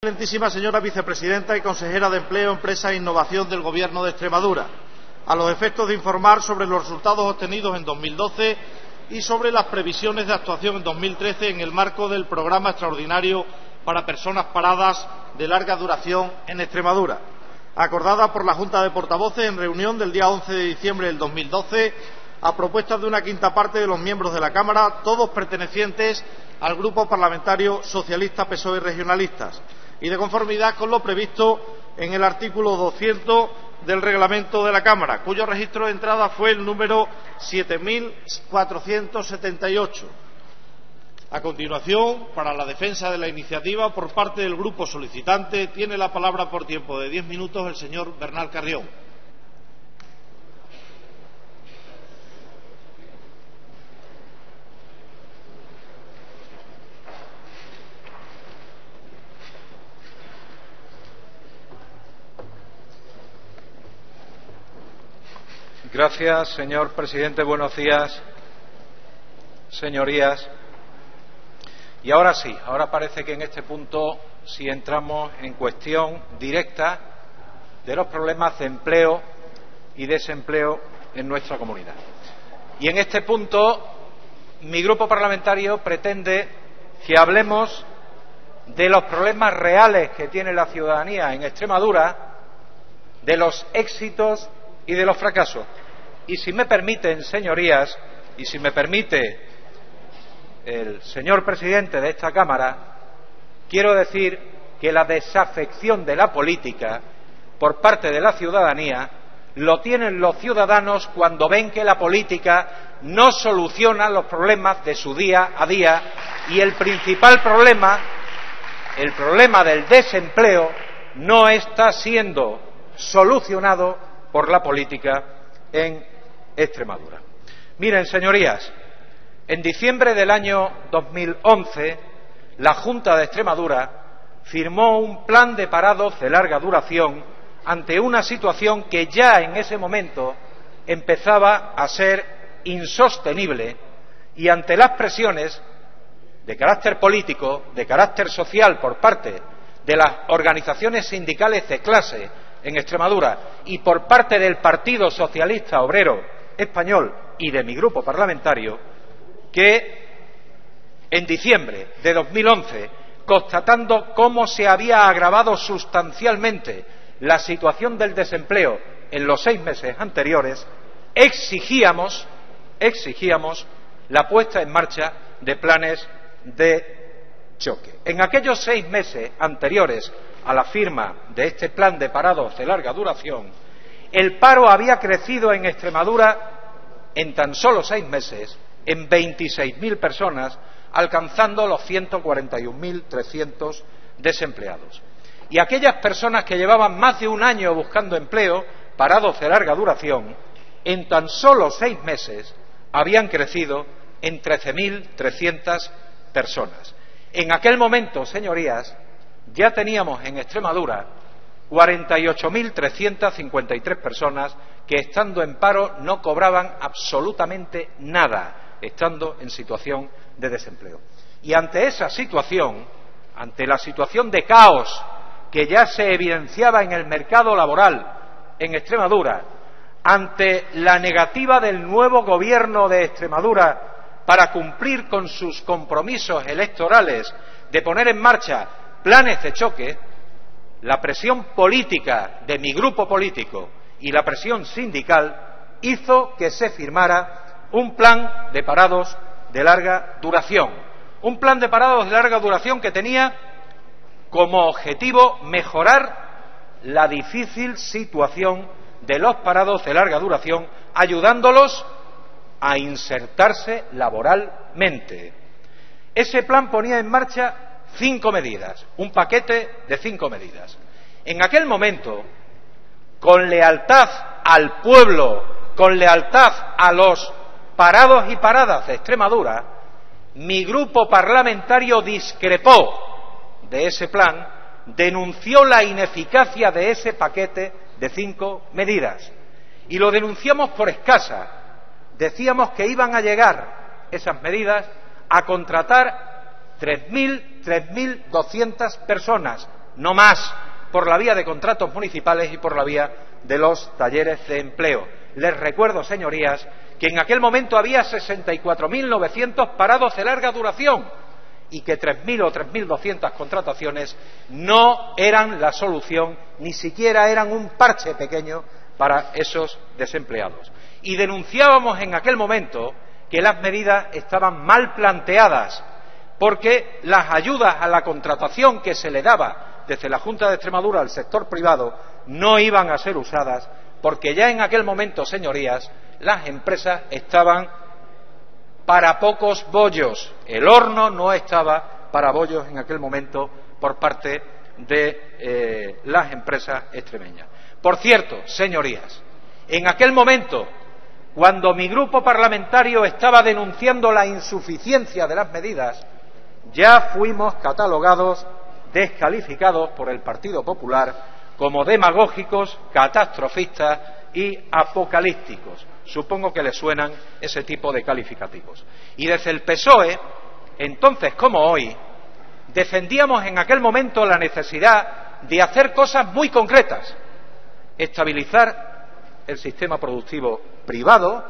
Excelentísima señora vicepresidenta y consejera de Empleo, Empresa e Innovación del Gobierno de Extremadura, a los efectos de informar sobre los resultados obtenidos en 2012 y sobre las previsiones de actuación en 2013 en el marco del Programa Extraordinario para Personas Paradas de Larga Duración en Extremadura, acordada por la Junta de Portavoces en reunión del día 11 de diciembre del 2012, a propuesta de una quinta parte de los miembros de la Cámara, todos pertenecientes al Grupo Parlamentario Socialista, PSOE y Regionalistas, y de conformidad con lo previsto en el artículo 200 del reglamento de la Cámara, cuyo registro de entrada fue el número 7478. A continuación, para la defensa de la iniciativa por parte del grupo solicitante, tiene la palabra por tiempo de 10 minutos el señor Bernal Carrión. Gracias, señor presidente. Buenos días, señorías. Y ahora sí, ahora parece que en este punto sí entramos en cuestión directa de los problemas de empleo y desempleo en nuestra comunidad. Y en este punto mi grupo parlamentario pretende que hablemos de los problemas reales que tiene la ciudadanía en Extremadura, de los éxitos y de los fracasos. Y si me permiten, señorías, y si me permite el señor presidente de esta Cámara, quiero decir que la desafección de la política por parte de la ciudadanía lo tienen los ciudadanos cuando ven que la política no soluciona los problemas de su día a día, y el principal problema, el problema del desempleo, no está siendo solucionado por la política en Extremadura. Miren, señorías, en diciembre del año 2011, la Junta de Extremadura firmó un plan de parados de larga duración ante una situación que ya en ese momento empezaba a ser insostenible, y ante las presiones de carácter político, de carácter social por parte de las organizaciones sindicales de clase en Extremadura y por parte del Partido Socialista Obrero Español y de mi grupo parlamentario, que en diciembre de 2011, constatando cómo se había agravado sustancialmente la situación del desempleo en los 6 meses anteriores, exigíamos la puesta en marcha de planes de choque. En aquellos 6 meses anteriores a la firma de este plan de parados de larga duración, el paro había crecido en Extremadura en tan solo 6 meses en 26.000 personas, alcanzando los 141.300 desempleados. Y aquellas personas que llevaban más de un año buscando empleo, parados de larga duración, en tan solo 6 meses habían crecido en 13.300 personas. En aquel momento, señorías, ya teníamos en Extremadura 48.353 personas que, estando en paro, no cobraban absolutamente nada, estando en situación de desempleo. Y ante esa situación, ante la situación de caos que ya se evidenciaba en el mercado laboral en Extremadura, ante la negativa del nuevo gobierno de Extremadura para cumplir con sus compromisos electorales de poner en marcha planes de choque, la presión política de mi grupo político y la presión sindical hizo que se firmara un plan de parados de larga duración. Un plan de parados de larga duración que tenía como objetivo mejorar la difícil situación de los parados de larga duración, ayudándolos a insertarse laboralmente. Ese plan ponía en marcha 5 medidas, un paquete de 5 medidas. En aquel momento, con lealtad al pueblo, con lealtad a los parados y paradas de Extremadura, mi grupo parlamentario discrepó de ese plan, denunció la ineficacia de ese paquete de 5 medidas. Y lo denunciamos por escasa. Decíamos que iban a llegar esas medidas a contratar 3.200 personas, no más por la vía de contratos municipales y por la vía de los talleres de empleo. Les recuerdo, señorías, que en aquel momento había 64.900 parados de larga duración y que 3.000 o 3.200 contrataciones no eran la solución, ni siquiera eran un parche pequeño para esos desempleados. Y denunciábamos en aquel momento que las medidas estaban mal planteadas, porque las ayudas a la contratación que se le daba desde la Junta de Extremadura al sector privado no iban a ser usadas, porque ya en aquel momento, señorías, las empresas estaban para pocos bollos. El horno no estaba para bollos en aquel momento por parte de las empresas extremeñas. Por cierto, señorías, en aquel momento, cuando mi grupo parlamentario estaba denunciando la insuficiencia de las medidas, ya fuimos catalogados, descalificados por el Partido Popular como demagógicos, catastrofistas y apocalípticos. Supongo que les suenan ese tipo de calificativos. Y desde el PSOE, entonces como hoy, defendíamos en aquel momento la necesidad de hacer cosas muy concretas: estabilizar el sistema productivo privado,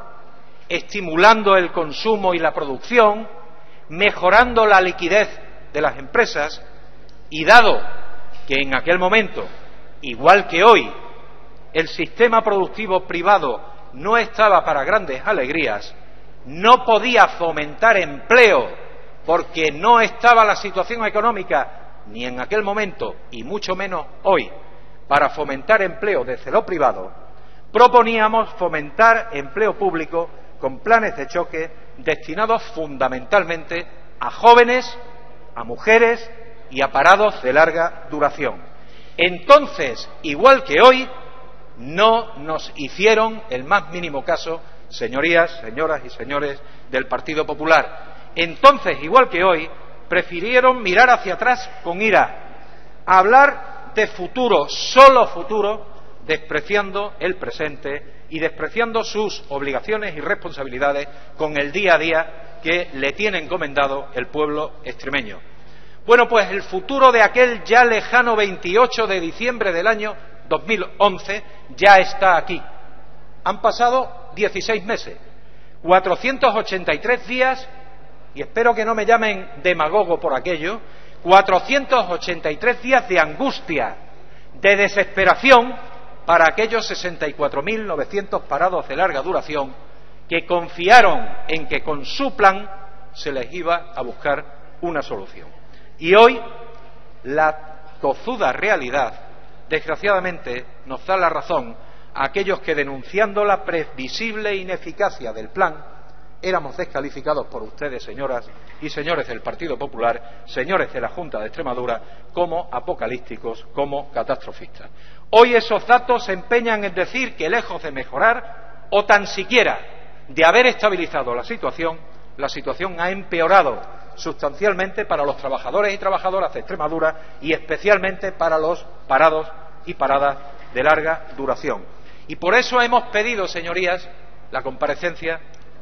estimulando el consumo y la producción, mejorando la liquidez de las empresas, y dado que en aquel momento, igual que hoy, el sistema productivo privado no estaba para grandes alegrías, no podía fomentar empleo porque no estaba la situación económica ni en aquel momento y mucho menos hoy para fomentar empleo desde lo privado, proponíamos fomentar empleo público con planes de choque destinados fundamentalmente a jóvenes, a mujeres y a parados de larga duración. Entonces, igual que hoy, no nos hicieron el más mínimo caso, señorías, señoras y señores del Partido Popular. Entonces, igual que hoy, prefirieron mirar hacia atrás con ira, hablar de futuro, solo futuro, despreciando el presente y despreciando sus obligaciones y responsabilidades con el día a día que le tiene encomendado el pueblo extremeño. Bueno, pues el futuro de aquel ya lejano 28 de diciembre del año 2011 ya está aquí. Han pasado 16 meses, 483 días, y espero que no me llamen demagogo por aquello, 483 días de angustia, de desesperación para aquellos 64.900 parados de larga duración que confiaron en que con su plan se les iba a buscar una solución. Y hoy la tozuda realidad, desgraciadamente, nos da la razón a aquellos que, denunciando la previsible ineficacia del plan, éramos descalificados por ustedes, señoras y señores del Partido Popular, señores de la Junta de Extremadura, como apocalípticos, como catastrofistas. Hoy esos datos se empeñan en decir que, lejos de mejorar o tan siquiera de haber estabilizado la situación ha empeorado sustancialmente para los trabajadores y trabajadoras de Extremadura y especialmente para los parados y paradas de larga duración. Y por eso hemos pedido, señorías, la comparecencia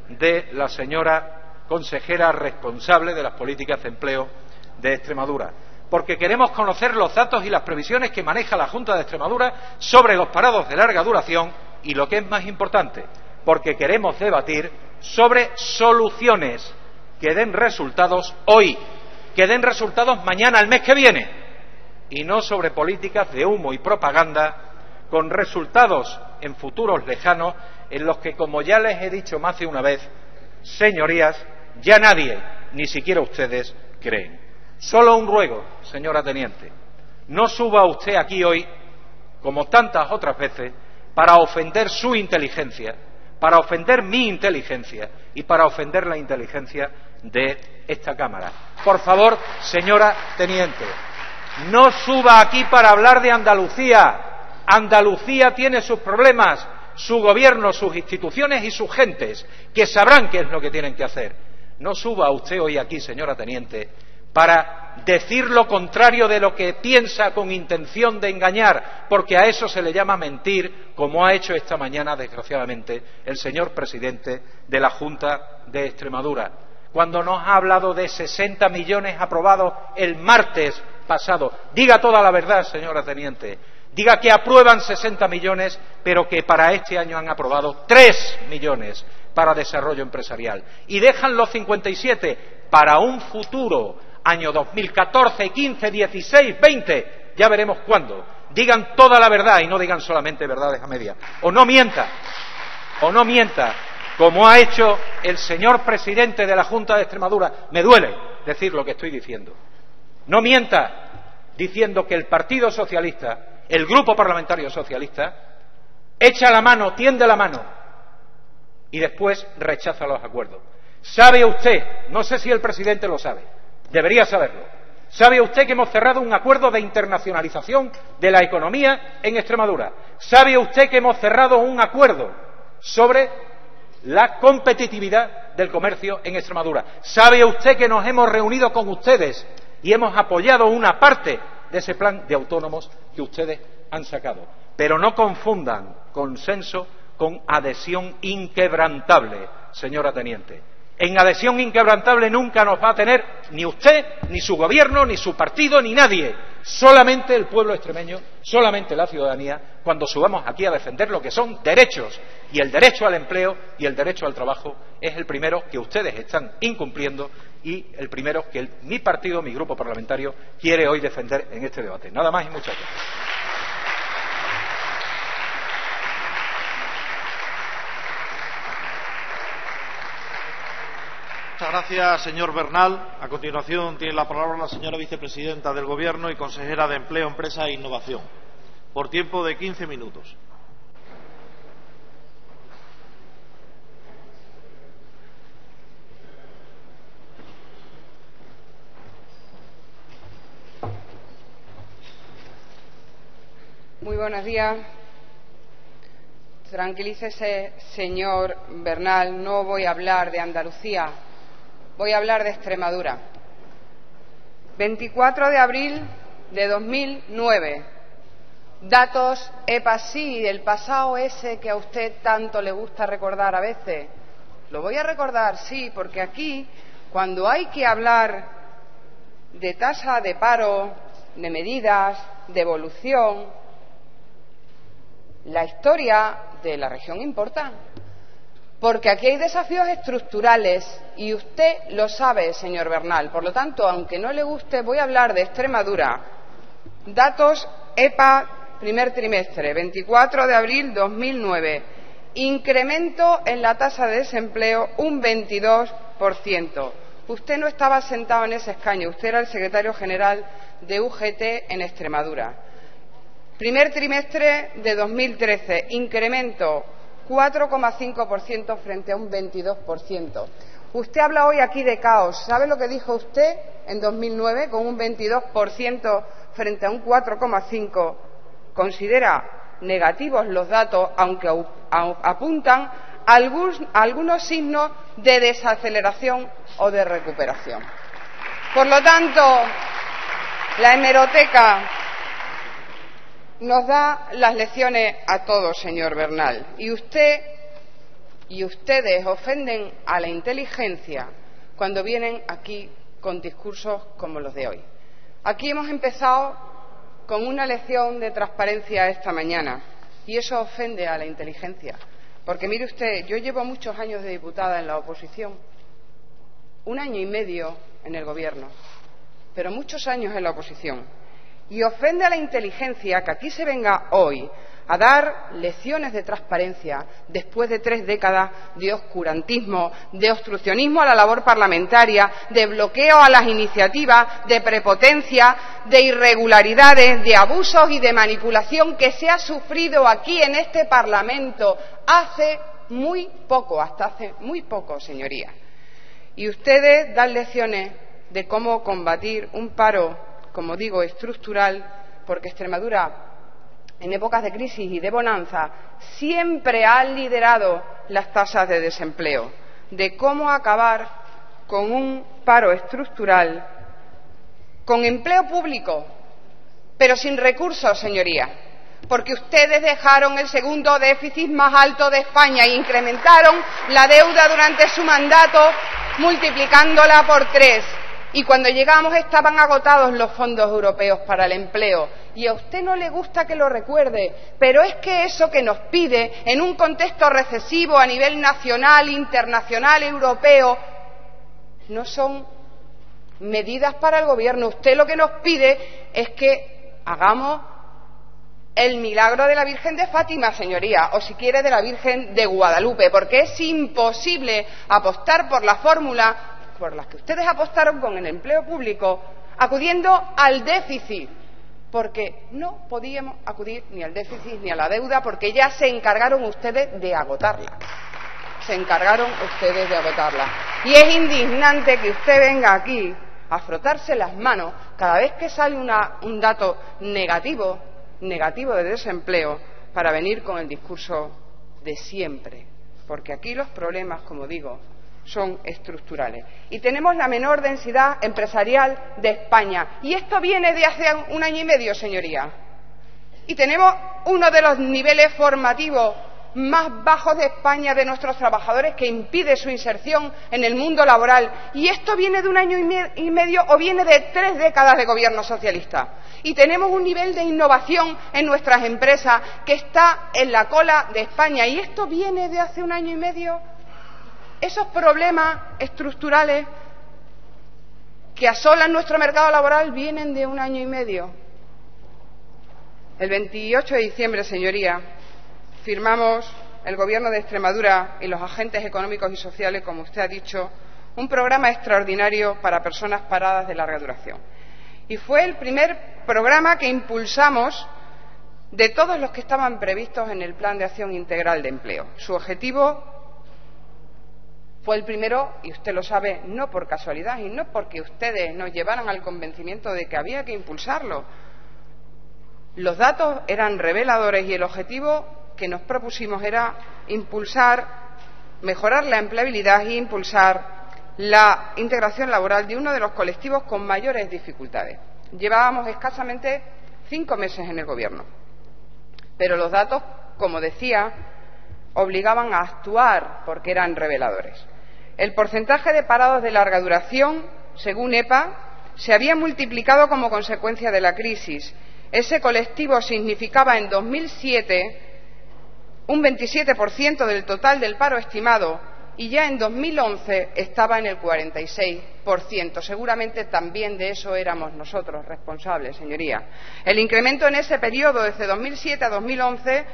de la señora consejera responsable de las políticas de empleo de Extremadura, porque queremos conocer los datos y las previsiones que maneja la Junta de Extremadura sobre los parados de larga duración y, lo que es más importante, porque queremos debatir sobre soluciones que den resultados hoy, que den resultados mañana, el mes que viene, y no sobre políticas de humo y propaganda con resultados en futuros lejanos en los que, como ya les he dicho más de una vez, señorías, ya nadie, ni siquiera ustedes, creen. Solo un ruego, señora teniente: no suba usted aquí hoy, como tantas otras veces, para ofender su inteligencia, para ofender mi inteligencia y para ofender la inteligencia de esta Cámara. Por favor, señora teniente, no suba aquí para hablar de Andalucía. Andalucía tiene sus problemas, su gobierno, sus instituciones y sus gentes, que sabrán qué es lo que tienen que hacer. No suba usted hoy aquí, señora teniente, para decir lo contrario de lo que piensa con intención de engañar, porque a eso se le llama mentir, como ha hecho esta mañana, desgraciadamente, el señor presidente de la Junta de Extremadura, cuando nos ha hablado de 60 millones aprobados el martes pasado. Diga toda la verdad, señora teniente. Diga que aprueban 60 millones, pero que para este año han aprobado 3 millones para desarrollo empresarial. Y dejan los 57 para un futuro, año 2014, 15, 16, 20, ya veremos cuándo. Digan toda la verdad y no digan solamente verdades a medias. O no mienta, como ha hecho el señor presidente de la Junta de Extremadura. Me duele decir lo que estoy diciendo. No mienta diciendo que el Partido Socialista, el Grupo Parlamentario Socialista, echa la mano, tiende la mano y después rechaza los acuerdos. ¿Sabe usted, no sé si el presidente lo sabe, debería saberlo, sabe usted que hemos cerrado un acuerdo de internacionalización de la economía en Extremadura? ¿Sabe usted que hemos cerrado un acuerdo sobre la competitividad del comercio en Extremadura? ¿Sabe usted que nos hemos reunido con ustedes y hemos apoyado una parte de ese plan de autónomos que ustedes han sacado? Pero no confundan consenso con adhesión inquebrantable, señora teniente. En adhesión inquebrantable nunca nos va a tener ni usted, ni su gobierno, ni su partido, ni nadie. Solamente el pueblo extremeño, solamente la ciudadanía, cuando subamos aquí a defender lo que son derechos. Y el derecho al empleo y el derecho al trabajo es el primero que ustedes están incumpliendo y el primero que mi partido, mi grupo parlamentario, quiere hoy defender en este debate. Nada más y muchas gracias. Muchas gracias, señor Bernal. A continuación tiene la palabra la señora vicepresidenta del Gobierno y consejera de Empleo, Empresa e Innovación, por tiempo de 15 minutos. Muy buenos días. Tranquilícese, señor Bernal, no voy a hablar de Andalucía, voy a hablar de Extremadura. 24 de abril de 2009. Datos EPASI del pasado ese que a usted tanto le gusta recordar a veces. Lo voy a recordar, sí, porque aquí, cuando hay que hablar de tasa de paro, de medidas, de evolución, la historia de la región importa. Porque aquí hay desafíos estructurales y usted lo sabe, señor Bernal. Por lo tanto, aunque no le guste, voy a hablar de Extremadura. Datos EPA primer trimestre, 24 de abril 2009. Incremento en la tasa de desempleo un 22%. Usted no estaba sentado en ese escaño, usted era el secretario general de UGT en Extremadura. Primer trimestre de 2013, incremento 4,5% frente a un 22%. Usted habla hoy aquí de caos. ¿Sabe lo que dijo usted en 2009 con un 22% frente a un 4,5%? Considera negativos los datos, aunque apuntan algunos signos de desaceleración o de recuperación. Por lo tanto, la hemeroteca nos da las lecciones a todos, señor Bernal. Y usted y ustedes ofenden a la inteligencia cuando vienen aquí con discursos como los de hoy. Aquí hemos empezado con una lección de transparencia esta mañana y eso ofende a la inteligencia. Porque mire usted, yo llevo muchos años de diputada en la oposición, 1 año y medio en el gobierno, pero muchos años en la oposición. Y ofende a la inteligencia que aquí se venga hoy a dar lecciones de transparencia después de 3 décadas de oscurantismo, de obstruccionismo a la labor parlamentaria, de bloqueo a las iniciativas, de prepotencia, de irregularidades, de abusos y de manipulación que se ha sufrido aquí en este Parlamento hace muy poco, hasta hace muy poco, señorías. Y ustedes dan lecciones de cómo combatir un paro, como digo, estructural, porque Extremadura, en épocas de crisis y de bonanza, siempre ha liderado las tasas de desempleo, de cómo acabar con un paro estructural, con empleo público, pero sin recursos, señorías, porque ustedes dejaron el segundo déficit más alto de España e incrementaron la deuda durante su mandato, multiplicándola por 3. Y cuando llegamos estaban agotados los fondos europeos para el empleo. Y a usted no le gusta que lo recuerde, pero es que eso que nos pide en un contexto recesivo a nivel nacional, internacional, europeo, no son medidas para el Gobierno. Usted lo que nos pide es que hagamos el milagro de la Virgen de Fátima, señoría, o si quiere de la Virgen de Guadalupe, porque es imposible apostar por la fórmula por las que ustedes apostaron con el empleo público, acudiendo al déficit, porque no podíamos acudir ni al déficit ni a la deuda, porque ya se encargaron ustedes de agotarla. Se encargaron ustedes de agotarla. Y es indignante que usted venga aquí a frotarse las manos cada vez que sale un dato negativo de desempleo, para venir con el discurso de siempre, porque aquí los problemas, como digo, son estructurales. Y tenemos la menor densidad empresarial de España. Y esto viene de hace 1 año y medio, señoría. Y tenemos uno de los niveles formativos más bajos de España de nuestros trabajadores, que impide su inserción en el mundo laboral. Y esto viene de 1 año y medio o viene de 3 décadas de gobierno socialista. Y tenemos un nivel de innovación en nuestras empresas que está en la cola de España. Y esto viene de hace 1 año y medio. Esos problemas estructurales que asolan nuestro mercado laboral vienen de 1 año y medio. El 28 de diciembre, señoría, firmamos el Gobierno de Extremadura y los agentes económicos y sociales, como usted ha dicho, un programa extraordinario para personas paradas de larga duración. Y fue el primer programa que impulsamos de todos los que estaban previstos en el Plan de Acción Integral de Empleo. Su objetivo fue el primero, y usted lo sabe, no por casualidad y no porque ustedes nos llevaran al convencimiento de que había que impulsarlo. Los datos eran reveladores y el objetivo que nos propusimos era mejorar la empleabilidad e impulsar la integración laboral de uno de los colectivos con mayores dificultades. Llevábamos escasamente 5 meses en el Gobierno, pero los datos, como decía, obligaban a actuar porque eran reveladores. El porcentaje de parados de larga duración, según EPA, se había multiplicado como consecuencia de la crisis. Ese colectivo significaba en 2007 un 27% del total del paro estimado y ya en 2011 estaba en el 46%. Seguramente también de eso éramos nosotros responsables, señoría. El incremento en ese periodo, desde 2007 a 2011,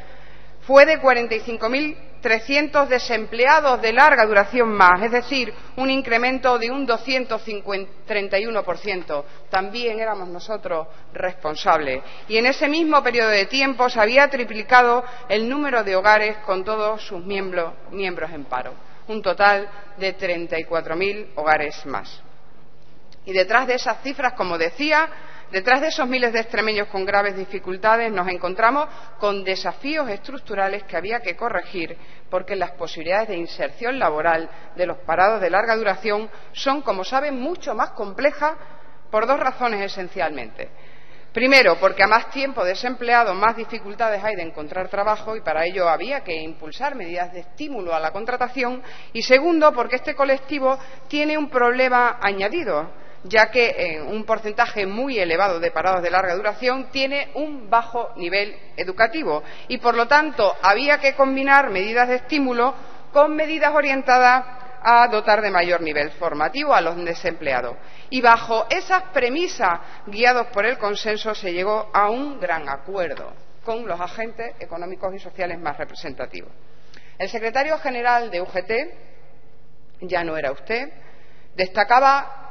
fue de 45.300 desempleados de larga duración más, es decir, un incremento de un 231%. También éramos nosotros responsables. Y en ese mismo periodo de tiempo se había triplicado el número de hogares con todos sus miembros en paro. Un total de 34.000 hogares más. Y detrás de esas cifras, como decía, detrás de esos miles de extremeños con graves dificultades, nos encontramos con desafíos estructurales que había que corregir, porque las posibilidades de inserción laboral de los parados de larga duración son, como saben, mucho más complejas por 2 razones esencialmente. Primero, porque a más tiempo desempleado, más dificultades hay de encontrar trabajo y para ello había que impulsar medidas de estímulo a la contratación. Y segundo, porque este colectivo tiene un problema añadido, ya que un porcentaje muy elevado de parados de larga duración tiene un bajo nivel educativo y, por lo tanto, había que combinar medidas de estímulo con medidas orientadas a dotar de mayor nivel formativo a los desempleados. Y bajo esas premisas, guiados por el consenso, se llegó a un gran acuerdo con los agentes económicos y sociales más representativos. El secretario general de UGT, ya no era usted, destacaba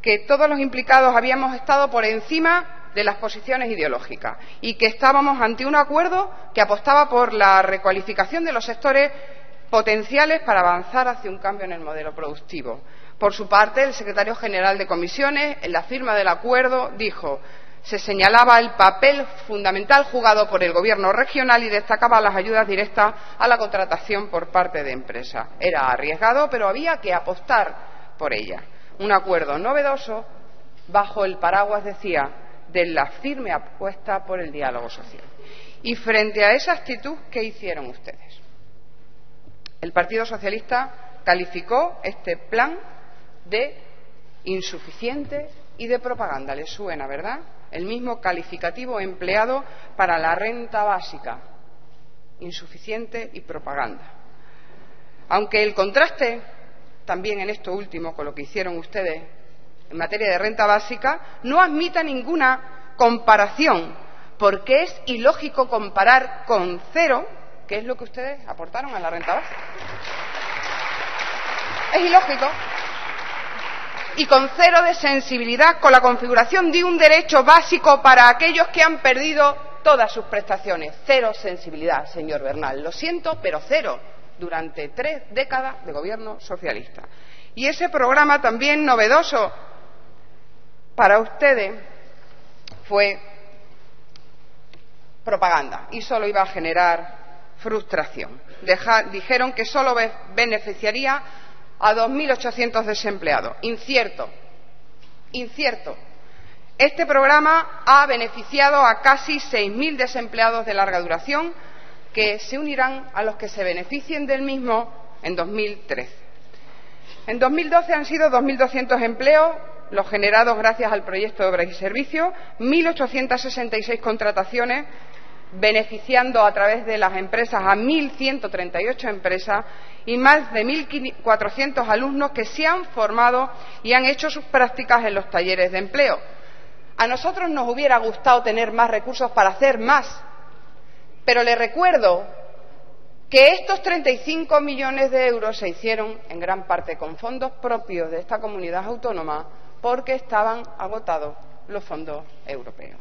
que todos los implicados habíamos estado por encima de las posiciones ideológicas y que estábamos ante un acuerdo que apostaba por la recualificación de los sectores potenciales para avanzar hacia un cambio en el modelo productivo. Por su parte, el secretario general de Comisiones, en la firma del acuerdo, dijo: se señalaba el papel fundamental jugado por el Gobierno regional y destacaba las ayudas directas a la contratación por parte de empresas. Era arriesgado, pero había que apostar por ella. Un acuerdo novedoso bajo el paraguas, decía, de la firme apuesta por el diálogo social. Y frente a esa actitud, ¿qué hicieron ustedes? El Partido Socialista calificó este plan de insuficiente y de propaganda. ¿Les suena, verdad? El mismo calificativo empleado para la renta básica. Insuficiente y propaganda. Aunque el contraste, también en esto último, con lo que hicieron ustedes en materia de renta básica, no admita ninguna comparación, porque es ilógico comparar con cero, que es lo que ustedes aportaron a la renta básica. Es ilógico. Y con cero de sensibilidad con la configuración de un derecho básico para aquellos que han perdido todas sus prestaciones. Cero sensibilidad, señor Bernal. Lo siento, pero cero, durante 3 décadas de gobierno socialista. Y ese programa también novedoso para ustedes fue propaganda y solo iba a generar frustración. Dijeron que solo beneficiaría a 2.800 desempleados. Incierto. Incierto. Este programa ha beneficiado a casi 6.000 desempleados de larga duración que se unirán a los que se beneficien del mismo en 2013. En 2012 han sido 2.200 empleos los generados gracias al proyecto de obras y servicios, 1.866 contrataciones, beneficiando a través de las empresas a 1.138 empresas y más de 1.400 alumnos que se han formado y han hecho sus prácticas en los talleres de empleo. A nosotros nos hubiera gustado tener más recursos para hacer más, pero les recuerdo que estos 35 millones de euros se hicieron en gran parte con fondos propios de esta comunidad autónoma porque estaban agotados los fondos europeos.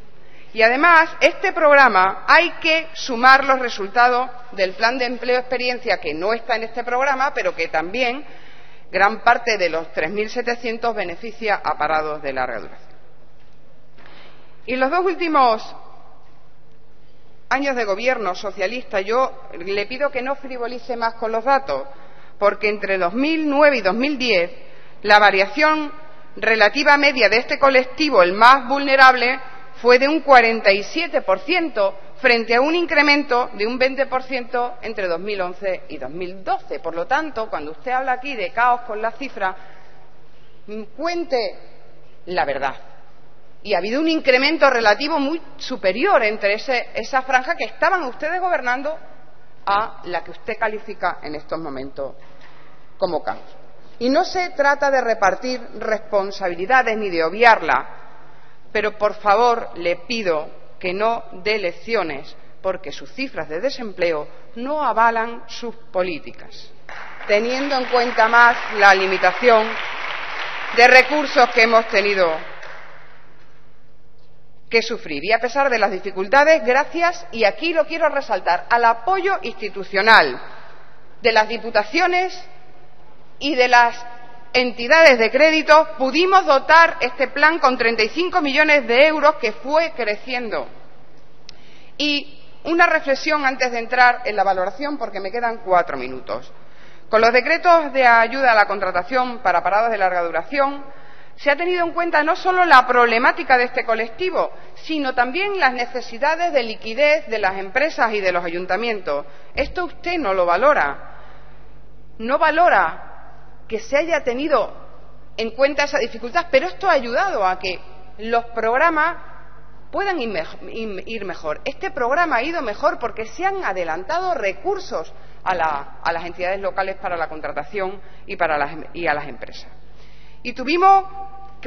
Y además, este programa hay que sumar los resultados del Plan de Empleo Experiencia, que no está en este programa, pero que también gran parte de los 3.700 beneficia a parados de larga duración. Y en los 2 últimos años de gobierno socialista, yo le pido que no frivolice más con los datos, porque entre 2009 y 2010 la variación relativa media de este colectivo, el más vulnerable, fue de un 47% frente a un incremento de un 20% entre 2011 y 2012. Por lo tanto, cuando usted habla aquí de caos con las cifras, cuente la verdad. Y ha habido un incremento relativo muy superior entre esa franja que estaban ustedes gobernando a la que usted califica en estos momentos como caos. Y no se trata de repartir responsabilidades ni de obviarlas, pero por favor le pido que no dé lecciones, porque sus cifras de desempleo no avalan sus políticas, teniendo en cuenta más la limitación de recursos que hemos tenido que sufrir. Y a pesar de las dificultades, gracias, y aquí lo quiero resaltar, al apoyo institucional de las diputaciones y de las entidades de crédito, pudimos dotar este plan con 35 millones de euros que fue creciendo. Y una reflexión antes de entrar en la valoración, porque me quedan 4 minutos. Con los decretos de ayuda a la contratación para parados de larga duración se ha tenido en cuenta no solo la problemática de este colectivo, sino también las necesidades de liquidez de las empresas y de los ayuntamientos. Esto usted no lo valora. No valora que se haya tenido en cuenta esa dificultad, pero esto ha ayudado a que los programas puedan ir mejor. Este programa ha ido mejor porque se han adelantado recursos a las entidades locales para la contratación y a las empresas. Y tuvimos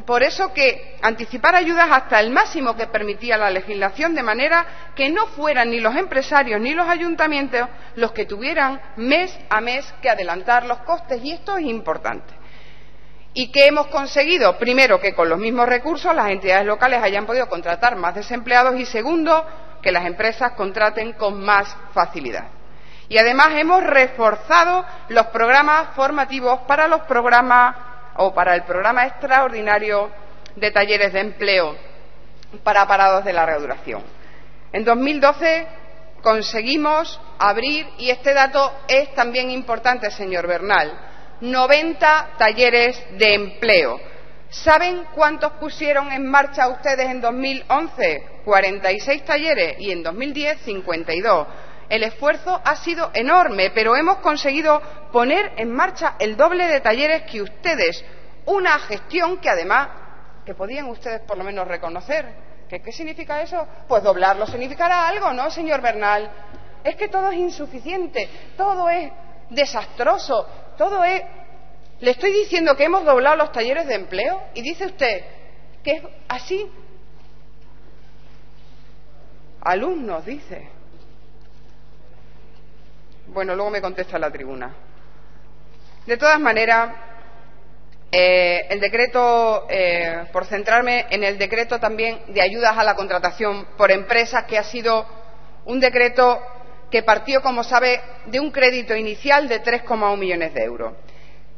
por eso que anticipar ayudas hasta el máximo que permitía la legislación, de manera que no fueran ni los empresarios ni los ayuntamientos los que tuvieran mes a mes que adelantar los costes, y esto es importante. ¿Y qué hemos conseguido? Primero, que con los mismos recursos las entidades locales hayan podido contratar más desempleados, y segundo, que las empresas contraten con más facilidad. Y además hemos reforzado los programas formativos para el programa extraordinario de talleres de empleo para parados de larga duración. En 2012 conseguimos abrir, y este dato es también importante, señor Bernal, 90 talleres de empleo. ¿Saben cuántos pusieron en marcha ustedes en 2011? 46 talleres, y en 2010 52. El esfuerzo ha sido enorme, pero hemos conseguido poner en marcha el doble de talleres que ustedes una gestión que además, que podían ustedes por lo menos reconocer. ¿Qué significa eso? Pues doblarlo significará algo, ¿no, señor Bernal? Es que todo es insuficiente, todo es desastroso, todo es... Le estoy diciendo que hemos doblado los talleres de empleo y dice usted que es así. Alumnos, dice. Bueno, luego me contesta en la tribuna. De todas maneras, el decreto, por centrarme en el decreto también de ayudas a la contratación por empresas, que ha sido un decreto que partió, como sabe, de un crédito inicial de 3,1 millones de euros.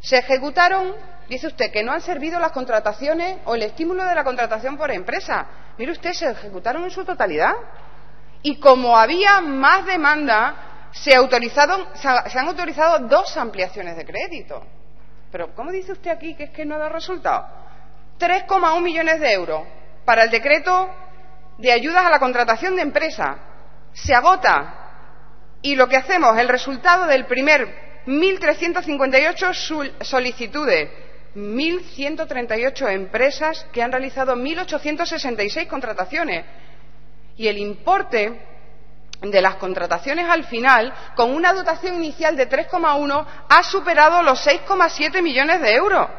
Se ejecutaron, dice usted, que no han servido las contrataciones o el estímulo de la contratación por empresa. Mire usted, se ejecutaron en su totalidad. Y como había más demanda, se han autorizado 2 ampliaciones de crédito. Pero, ¿cómo dice usted aquí que es que no da resultado? 3,1 millones de euros para el decreto de ayudas a la contratación de empresa. Se agota. Y lo que hacemos, el resultado del primer 1.358 solicitudes, 1.138 empresas que han realizado 1.866 contrataciones. Y el importe de las contrataciones al final, con una dotación inicial de 3,1, ha superado los 6,7 millones de euros.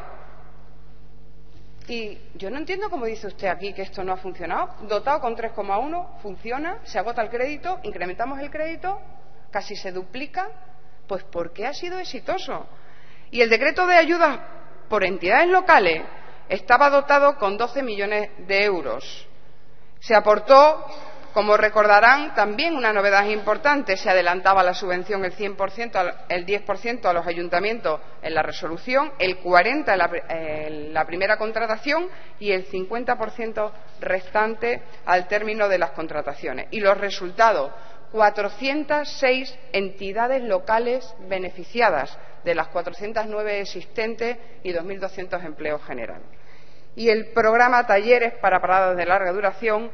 Y yo no entiendo cómo dice usted aquí que esto no ha funcionado. Dotado con 3,1, funciona, se agota el crédito, incrementamos el crédito, casi se duplica. Pues porque ha sido exitoso. Y el decreto de ayudas por entidades locales estaba dotado con 12 millones de euros. Se aportó, como recordarán, también una novedad importante. Se adelantaba la subvención el 10% a los ayuntamientos en la resolución, el 40% en la primera contratación y el 50% restante al término de las contrataciones. Y los resultados: 406 entidades locales beneficiadas de las 409 existentes y 2.200 empleos generales. Y el programa Talleres para Paradas de Larga Duración,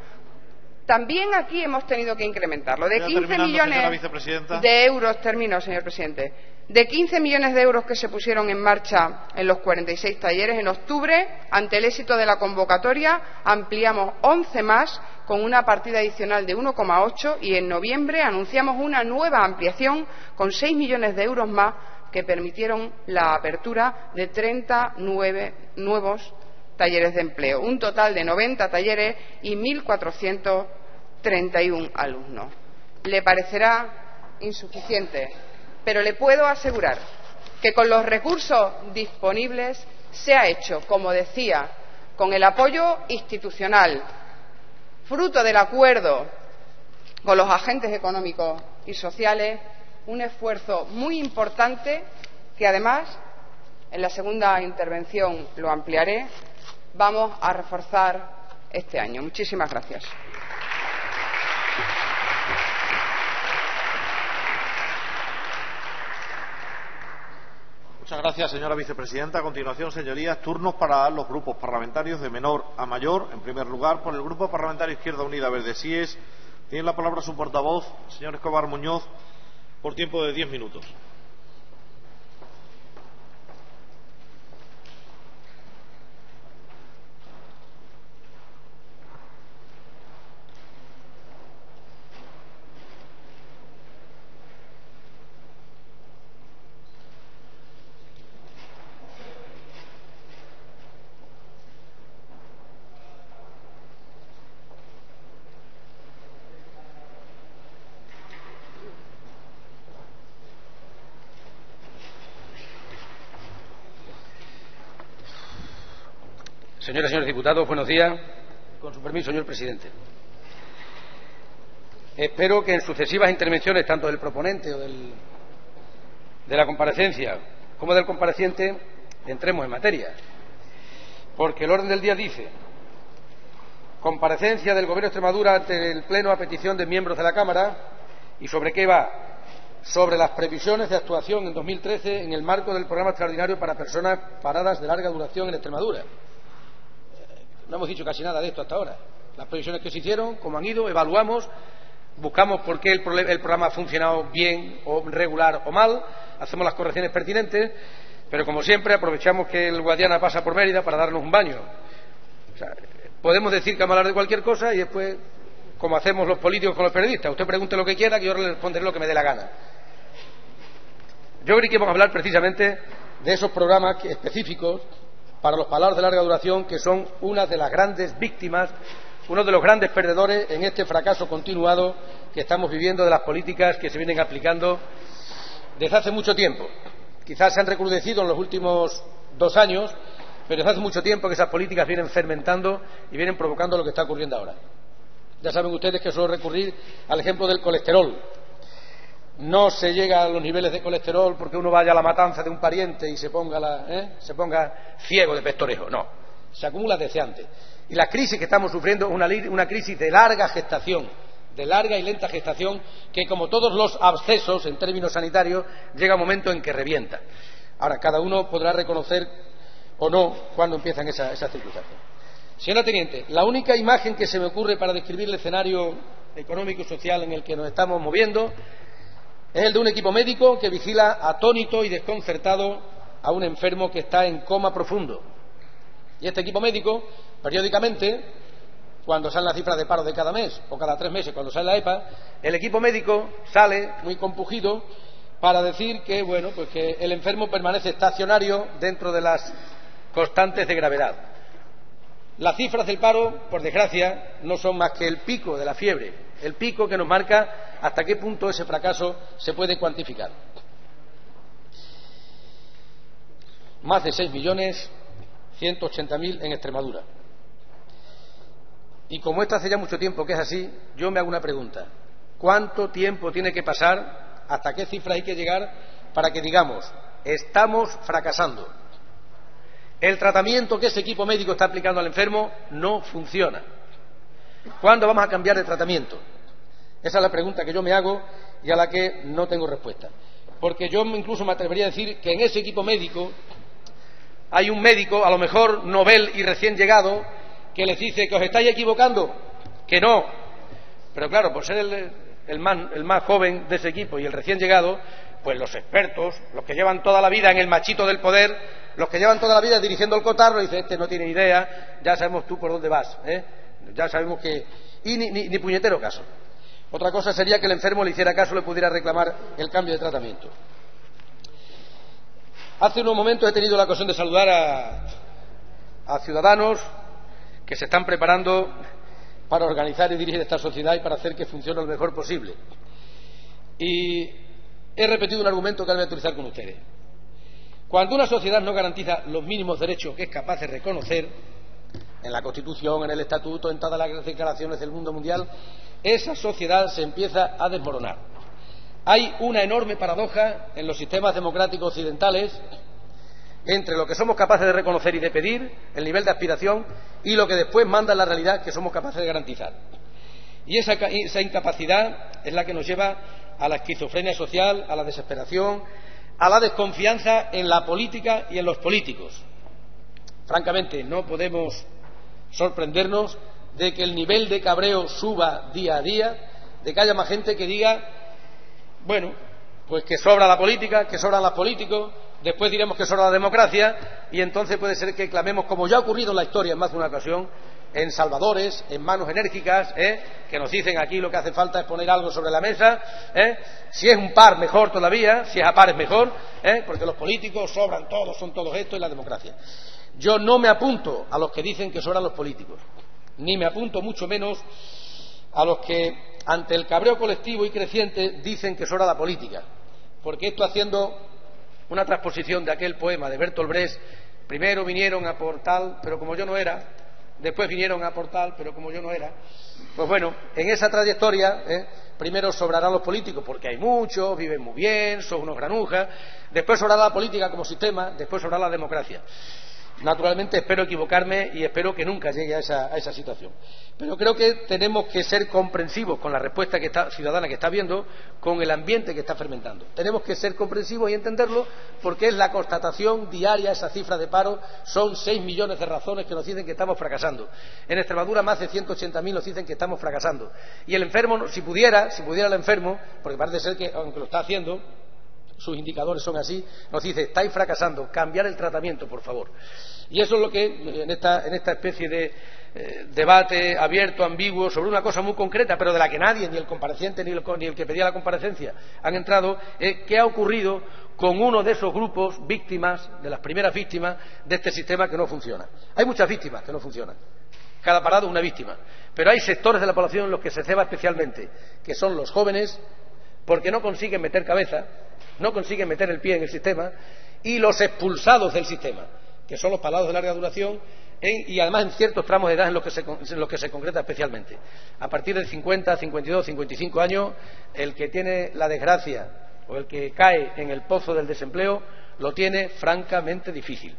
también aquí hemos tenido que incrementarlo. De 15 millones de euros, termino, señor presidente, de 15 millones de euros que se pusieron en marcha en los 46 talleres, en octubre, ante el éxito de la convocatoria, ampliamos 11 más con una partida adicional de 1,8 y en noviembre anunciamos una nueva ampliación con 6 millones de euros más que permitieron la apertura de 39 nuevos talleres de empleo, un total de 90 talleres y 1.431 alumnos. Le parecerá insuficiente, pero le puedo asegurar que con los recursos disponibles se ha hecho, como decía, con el apoyo institucional, fruto del acuerdo con los agentes económicos y sociales, un esfuerzo muy importante que, además, en la segunda intervención lo ampliaré, vamos a reforzar este año. Muchísimas gracias. Muchas gracias, señora vicepresidenta. A continuación, señorías, turnos para los grupos parlamentarios de menor a mayor. En primer lugar, por el Grupo Parlamentario Izquierda Unida Verde Sies, tiene la palabra su portavoz, señor Escobar Muñoz, por tiempo de 10 minutos. Señoras y señores diputados, buenos días. Con su permiso, señor presidente. Espero que en sucesivas intervenciones, tanto del proponente o de la comparecencia como del compareciente, entremos en materia. Porque el orden del día dice: comparecencia del Gobierno de Extremadura ante el Pleno a petición de miembros de la Cámara. ¿Y sobre qué va? Sobre las previsiones de actuación en 2013 en el marco del programa extraordinario para personas paradas de larga duración en Extremadura. No hemos dicho casi nada de esto hasta ahora. Las previsiones que se hicieron, cómo han ido, evaluamos, buscamos por qué el programa ha funcionado bien o regular o mal, hacemos las correcciones pertinentes. pero como siempre aprovechamos que el Guadiana pasa por Mérida para darnos un baño. O sea, podemos decir que vamos a hablar de cualquier cosa y después, como hacemos los políticos con los periodistas, usted pregunte lo que quiera, que yo le responderé lo que me dé la gana. Yo creo que vamos a hablar precisamente de esos programas específicos para los parados de larga duración, que son una de las grandes víctimas, uno de los grandes perdedores en este fracaso continuado que estamos viviendo de las políticas que se vienen aplicando desde hace mucho tiempo. Quizás se han recrudecido en los últimos 2 años, pero desde hace mucho tiempo que esas políticas vienen fermentando y vienen provocando lo que está ocurriendo ahora. Ya saben ustedes que suelo recurrir al ejemplo del colesterol. No se llega a los niveles de colesterol porque uno vaya a la matanza de un pariente y se ponga ciego de pestorejo. No, se acumula desde antes. Y la crisis que estamos sufriendo es una crisis de larga gestación, de larga y lenta gestación, que, como todos los abscesos en términos sanitarios, llega un momento en que revienta. Ahora, cada uno podrá reconocer o no cuándo empiezan esas circunstancias. Señora teniente, la única imagen que se me ocurre para describir el escenario económico y social en el que nos estamos moviendo es el de un equipo médico que vigila atónito y desconcertado a un enfermo que está en coma profundo. Y este equipo médico, periódicamente, cuando salen las cifras de paro de cada mes o cada 3 meses, cuando sale la EPA, el equipo médico sale muy compungido para decir que, bueno, pues que el enfermo permanece estacionario dentro de las constantes de gravedad. Las cifras del paro, por desgracia, no son más que el pico de la fiebre, el pico que nos marca hasta qué punto ese fracaso se puede cuantificar. Más de 6.180.000 en Extremadura. Y como esto hace ya mucho tiempo que es así, yo me hago una pregunta. ¿Cuánto tiempo tiene que pasar, hasta qué cifra hay que llegar para que digamos, estamos fracasando? El tratamiento que ese equipo médico está aplicando al enfermo no funciona. ¿Cuándo vamos a cambiar de tratamiento? Esa es la pregunta que yo me hago y a la que no tengo respuesta. Porque yo incluso me atrevería a decir que en ese equipo médico hay un médico, a lo mejor novel y recién llegado, que les dice que os estáis equivocando, que no. Pero claro, por ser el más joven de ese equipo y el recién llegado, pues los expertos, los que llevan toda la vida en el machito del poder, los que llevan toda la vida dirigiendo el cotarro, dicen, este no tiene idea, ya sabemos tú por dónde vas, ya sabemos que... Y ni puñetero caso. Otra cosa sería que el enfermo le hiciera caso, le pudiera reclamar el cambio de tratamiento. Hace unos momentos he tenido la ocasión de saludar a ciudadanos que se están preparando para organizar y dirigir esta sociedad y para hacer que funcione lo mejor posible. Y he repetido un argumento que voy a utilizar con ustedes. Cuando una sociedad no garantiza los mínimos derechos que es capaz de reconocer en la Constitución, en el Estatuto, en todas las declaraciones del mundo mundial, esa sociedad se empieza a desmoronar. Hay una enorme paradoja en los sistemas democráticos occidentales entre lo que somos capaces de reconocer y de pedir, el nivel de aspiración, y lo que después manda en la realidad que somos capaces de garantizar. Y esa incapacidad es la que nos lleva a la esquizofrenia social, a la desesperación, a la desconfianza en la política y en los políticos. Francamente, no podemos sorprendernos de que el nivel de cabreo suba día a día, de que haya más gente que diga, bueno, pues que sobra la política, que sobran los políticos, después diremos que sobra la democracia, y entonces puede ser que clamemos, como ya ha ocurrido en la historia en más de una ocasión, en salvadores, en manos enérgicas, que nos dicen aquí lo que hace falta es poner algo sobre la mesa, si es un par mejor todavía, si es a par es mejor, porque los políticos sobran todos, son todos esto, y la democracia. Yo no me apunto a los que dicen que sobran los políticos, ni me apunto mucho menos a los que ante el cabreo colectivo y creciente dicen que sobra la política, porque esto, haciendo una transposición de aquel poema de Bertolt Brecht, primero vinieron a por tal, pero como yo no era, después vinieron a por tal, pero como yo no era, pues bueno, en esa trayectoria primero sobrarán los políticos, porque hay muchos, viven muy bien, son unos granujas, después sobrará la política como sistema, después sobrará la democracia. Naturalmente espero equivocarme y espero que nunca llegue a esa situación. Pero creo que tenemos que ser comprensivos con la respuesta ciudadana que está viendo, con el ambiente que está fermentando. Tenemos que ser comprensivos y entenderlo, porque es la constatación diaria, esa cifra de paro, son 6 millones de razones que nos dicen que estamos fracasando. En Extremadura más de 180.000 nos dicen que estamos fracasando. Y el enfermo, si pudiera el enfermo, porque parece ser que, aunque lo está haciendo, sus indicadores son así, nos dice: estáis fracasando, cambiar el tratamiento, por favor. Y eso es lo que en esta especie de debate abierto, ambiguo, sobre una cosa muy concreta, pero de la que nadie, ni el compareciente ni el que pedía la comparecencia, han entrado, ¿qué ha ocurrido con uno de esos grupos víctimas, de las primeras víctimas de este sistema que no funciona? Hay muchas víctimas que no funcionan, cada parado una víctima, pero hay sectores de la población en los que se ceba especialmente, que son los jóvenes, porque no consiguen meter cabeza, no consiguen meter el pie en el sistema, y los expulsados del sistema, que son los parados de larga duración, y además en ciertos tramos de edad en los que se concreta especialmente. A partir de 50, 52, 55 años, el que tiene la desgracia o el que cae en el pozo del desempleo lo tiene francamente difícil.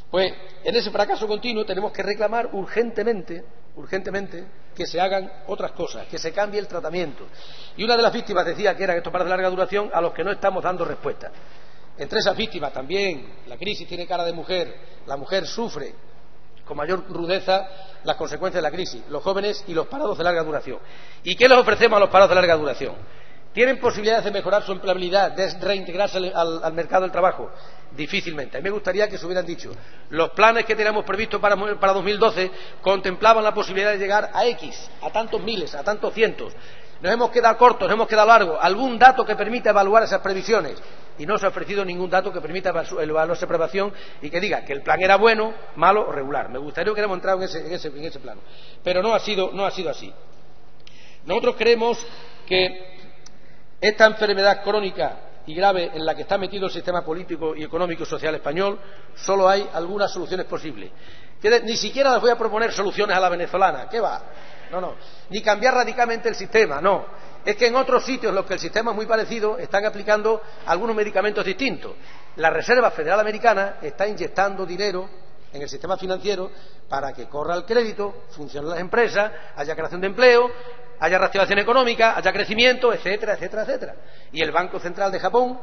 Pues en ese fracaso continuo tenemos que reclamar urgentemente que se hagan otras cosas, que se cambie el tratamiento. Y una de las víctimas decía que eran estos parados de larga duración a los que no estamos dando respuesta. Entre esas víctimas también la crisis tiene cara de mujer, la mujer sufre con mayor rudeza las consecuencias de la crisis, los jóvenes y los parados de larga duración. ¿Y qué les ofrecemos a los parados de larga duración? ¿Tienen posibilidades de mejorar su empleabilidad, de reintegrarse al mercado del trabajo? Difícilmente. A mí me gustaría que se hubieran dicho: los planes que teníamos previstos para 2012 contemplaban la posibilidad de llegar a X, a tantos miles, a tantos cientos. Nos hemos quedado cortos, nos hemos quedado largos. ¿Algún dato que permita evaluar esas previsiones? Y no se ha ofrecido ningún dato que permita evaluar esa previsión y que diga que el plan era bueno, malo o regular. Me gustaría que hubiéramos entrado en ese plano. Pero no ha sido así. Nosotros creemos que esta enfermedad crónica y grave en la que está metido el sistema político y económico y social español, solo hay algunas soluciones posibles. Ni siquiera les voy a proponer soluciones a la venezolana. ¿Qué va? No. Ni cambiar radicalmente el sistema, no. Es que en otros sitios en los que el sistema es muy parecido están aplicando algunos medicamentos distintos. La Reserva Federal Americana está inyectando dinero en el sistema financiero para que corra el crédito, funcionen las empresas, haya creación de empleo, haya reactivación económica, haya crecimiento, etcétera, etcétera, etcétera. Y el Banco Central de Japón,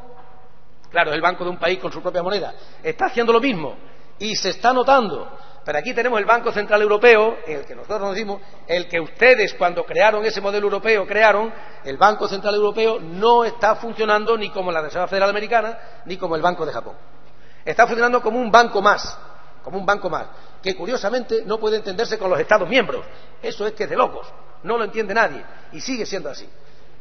claro, es el banco de un país con su propia moneda, está haciendo lo mismo y se está notando. Pero aquí tenemos el Banco Central Europeo, el que nosotros nos dimos, el que ustedes cuando crearon ese modelo europeo el Banco Central Europeo no está funcionando ni como la Reserva Federal Americana ni como el Banco de Japón. Está funcionando como un banco más, que curiosamente no puede entenderse con los Estados miembros. Eso es que es de locos, no lo entiende nadie y sigue siendo así.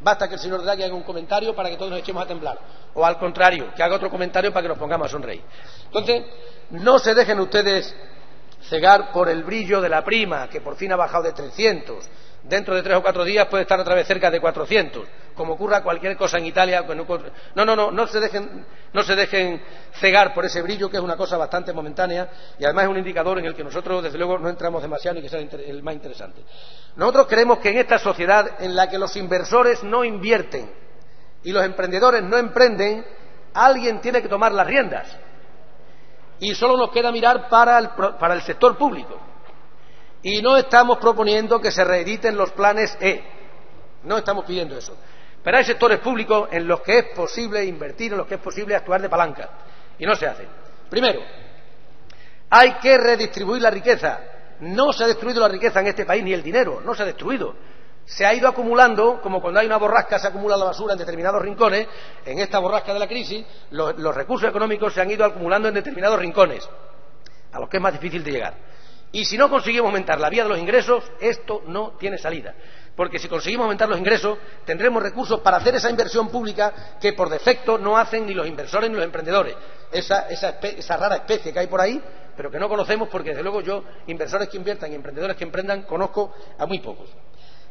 Basta que el señor Draghi haga un comentario para que todos nos echemos a temblar, o al contrario, que haga otro comentario para que nos pongamos a sonreír. Entonces, no se dejen ustedes cegar por el brillo de la prima, que por fin ha bajado de 300. Dentro de 3 o 4 días puede estar otra vez cerca de 400, como ocurra cualquier cosa en Italia. No se dejen cegar por ese brillo, que es una cosa bastante momentánea y además es un indicador en el que nosotros desde luego no entramos demasiado y que sea el más interesante. Nosotros creemos que en esta sociedad en la que los inversores no invierten y los emprendedores no emprenden, alguien tiene que tomar las riendas. Y solo nos queda mirar para el sector público. Y no estamos proponiendo que se reediten los planes E. No estamos pidiendo eso. Pero hay sectores públicos en los que es posible invertir, en los que es posible actuar de palanca. Y no se hace. Primero, hay que redistribuir la riqueza. No se ha destruido la riqueza en este país, ni el dinero. No se ha destruido. Se ha ido acumulando, como cuando hay una borrasca se acumula la basura en determinados rincones. En esta borrasca de la crisis, los recursos económicos se han ido acumulando en determinados rincones, a los que es más difícil de llegar. Y si no conseguimos aumentar la vía de los ingresos, esto no tiene salida. Porque si conseguimos aumentar los ingresos, tendremos recursos para hacer esa inversión pública que por defecto no hacen ni los inversores ni los emprendedores. Esa rara especie que hay por ahí, pero que no conocemos porque desde luego yo, inversores que inviertan y emprendedores que emprendan, conozco a muy pocos.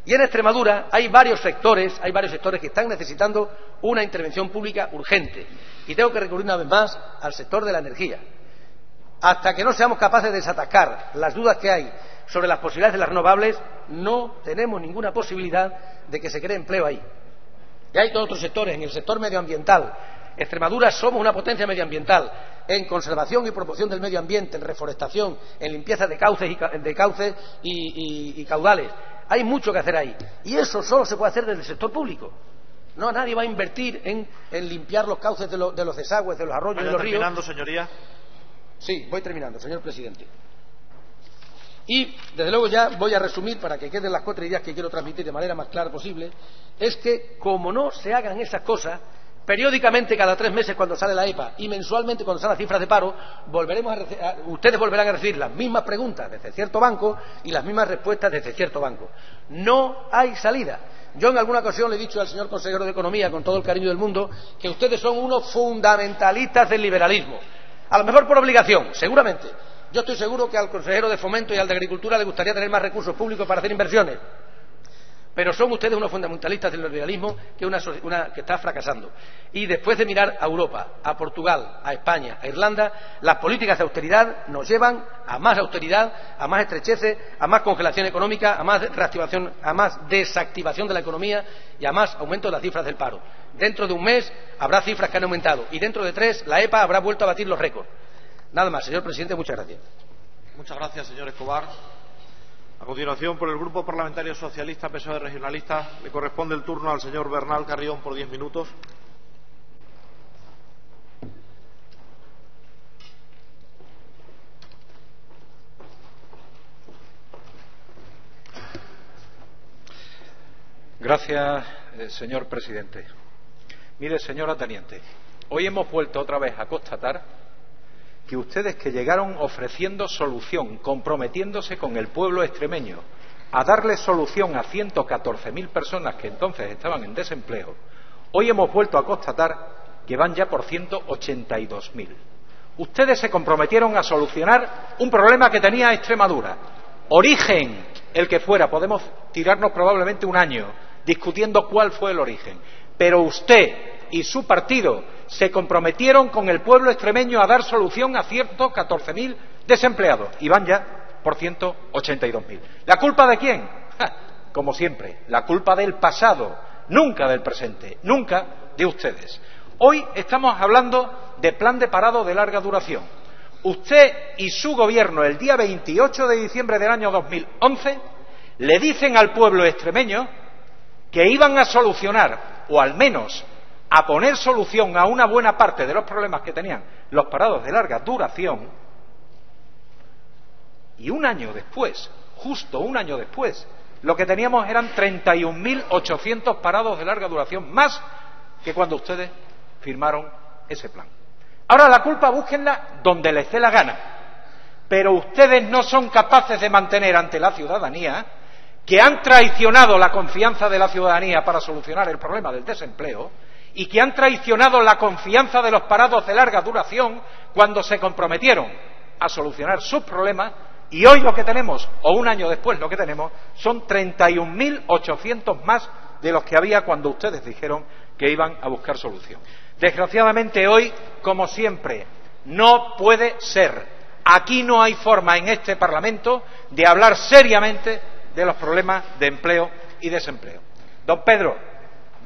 Y en Extremadura hay varios sectores que están necesitando una intervención pública urgente. Y tengo que recurrir una vez más al sector de la energía. Hasta que no seamos capaces de desatascar las dudas que hay sobre las posibilidades de las renovables, no tenemos ninguna posibilidad de que se cree empleo ahí. Y hay todos otros sectores. En el sector medioambiental, Extremadura somos una potencia medioambiental en conservación y promoción del medio ambiente, en reforestación, en limpieza de cauces y caudales. Hay mucho que hacer ahí. Y eso solo se puede hacer desde el sector público. No, nadie va a invertir en limpiar los cauces de los desagües, de los arroyos, de los ríos. ¿Terminando, señoría? Sí, voy terminando, señor presidente. Y, desde luego, ya voy a resumir para que queden las 4 ideas que quiero transmitir de manera más clara posible. Es que, como no se hagan esas cosas, periódicamente cada 3 meses cuando sale la EPA y mensualmente cuando salen las cifras de paro, ustedes volverán a recibir las mismas preguntas desde cierto banco y las mismas respuestas desde cierto banco. No hay salida. Yo en alguna ocasión le he dicho al señor consejero de Economía, con todo el cariño del mundo, que ustedes son unos fundamentalistas del liberalismo. A lo mejor por obligación, seguramente. Yo estoy seguro que al consejero de Fomento y al de Agricultura le gustaría tener más recursos públicos para hacer inversiones. Pero son ustedes unos fundamentalistas del liberalismo que está fracasando. Y después de mirar a Europa, a Portugal, a España, a Irlanda, las políticas de austeridad nos llevan a más austeridad, a más estrecheces, a más congelación económica, a más reactivación, a más desactivación de la economía y a más aumento de las cifras del paro. Dentro de un mes habrá cifras que han aumentado y dentro de 3 la EPA habrá vuelto a batir los récords. Nada más, señor presidente, muchas gracias. Muchas gracias, señor Escobar. A continuación, por el Grupo Parlamentario Socialista PSOE Regionalista, le corresponde el turno al señor Bernal Carrión por 10 minutos. Gracias, señor presidente. Mire, señora teniente, hoy hemos vuelto otra vez a constatar que ustedes, que llegaron ofreciendo solución, comprometiéndose con el pueblo extremeño a darle solución a 114.000 personas que entonces estaban en desempleo, hoy hemos vuelto a constatar que van ya por 182.000. Ustedes se comprometieron a solucionar un problema que tenía Extremadura, origen el que fuera. Podemos tirarnos probablemente un año discutiendo cuál fue el origen, pero usted y su partido se comprometieron con el pueblo extremeño a dar solución a 114.000 desempleados y van ya por 182.000. ¿La culpa de quién? Como siempre, la culpa del pasado, nunca del presente, nunca de ustedes. Hoy estamos hablando de plan de parado de larga duración. Usted y su gobierno, el día 28 de diciembre del año 2011, le dicen al pueblo extremeño que iban a solucionar, o al menos a poner solución a una buena parte de los problemas que tenían los parados de larga duración, y un año después, justo un año después, lo que teníamos eran 31.800 parados de larga duración, más que cuando ustedes firmaron ese plan. Ahora la culpa búsquenla donde les dé la gana, pero ustedes no son capaces de mantener ante la ciudadanía que han traicionado la confianza de la ciudadanía para solucionar el problema del desempleo y que han traicionado la confianza de los parados de larga duración cuando se comprometieron a solucionar sus problemas, y hoy lo que tenemos, o un año después lo que tenemos, son 31.800 más de los que había cuando ustedes dijeron que iban a buscar solución. Desgraciadamente hoy, como siempre, no puede ser. Aquí no hay forma en este Parlamento de hablar seriamente de los problemas de empleo y desempleo. Don Pedro,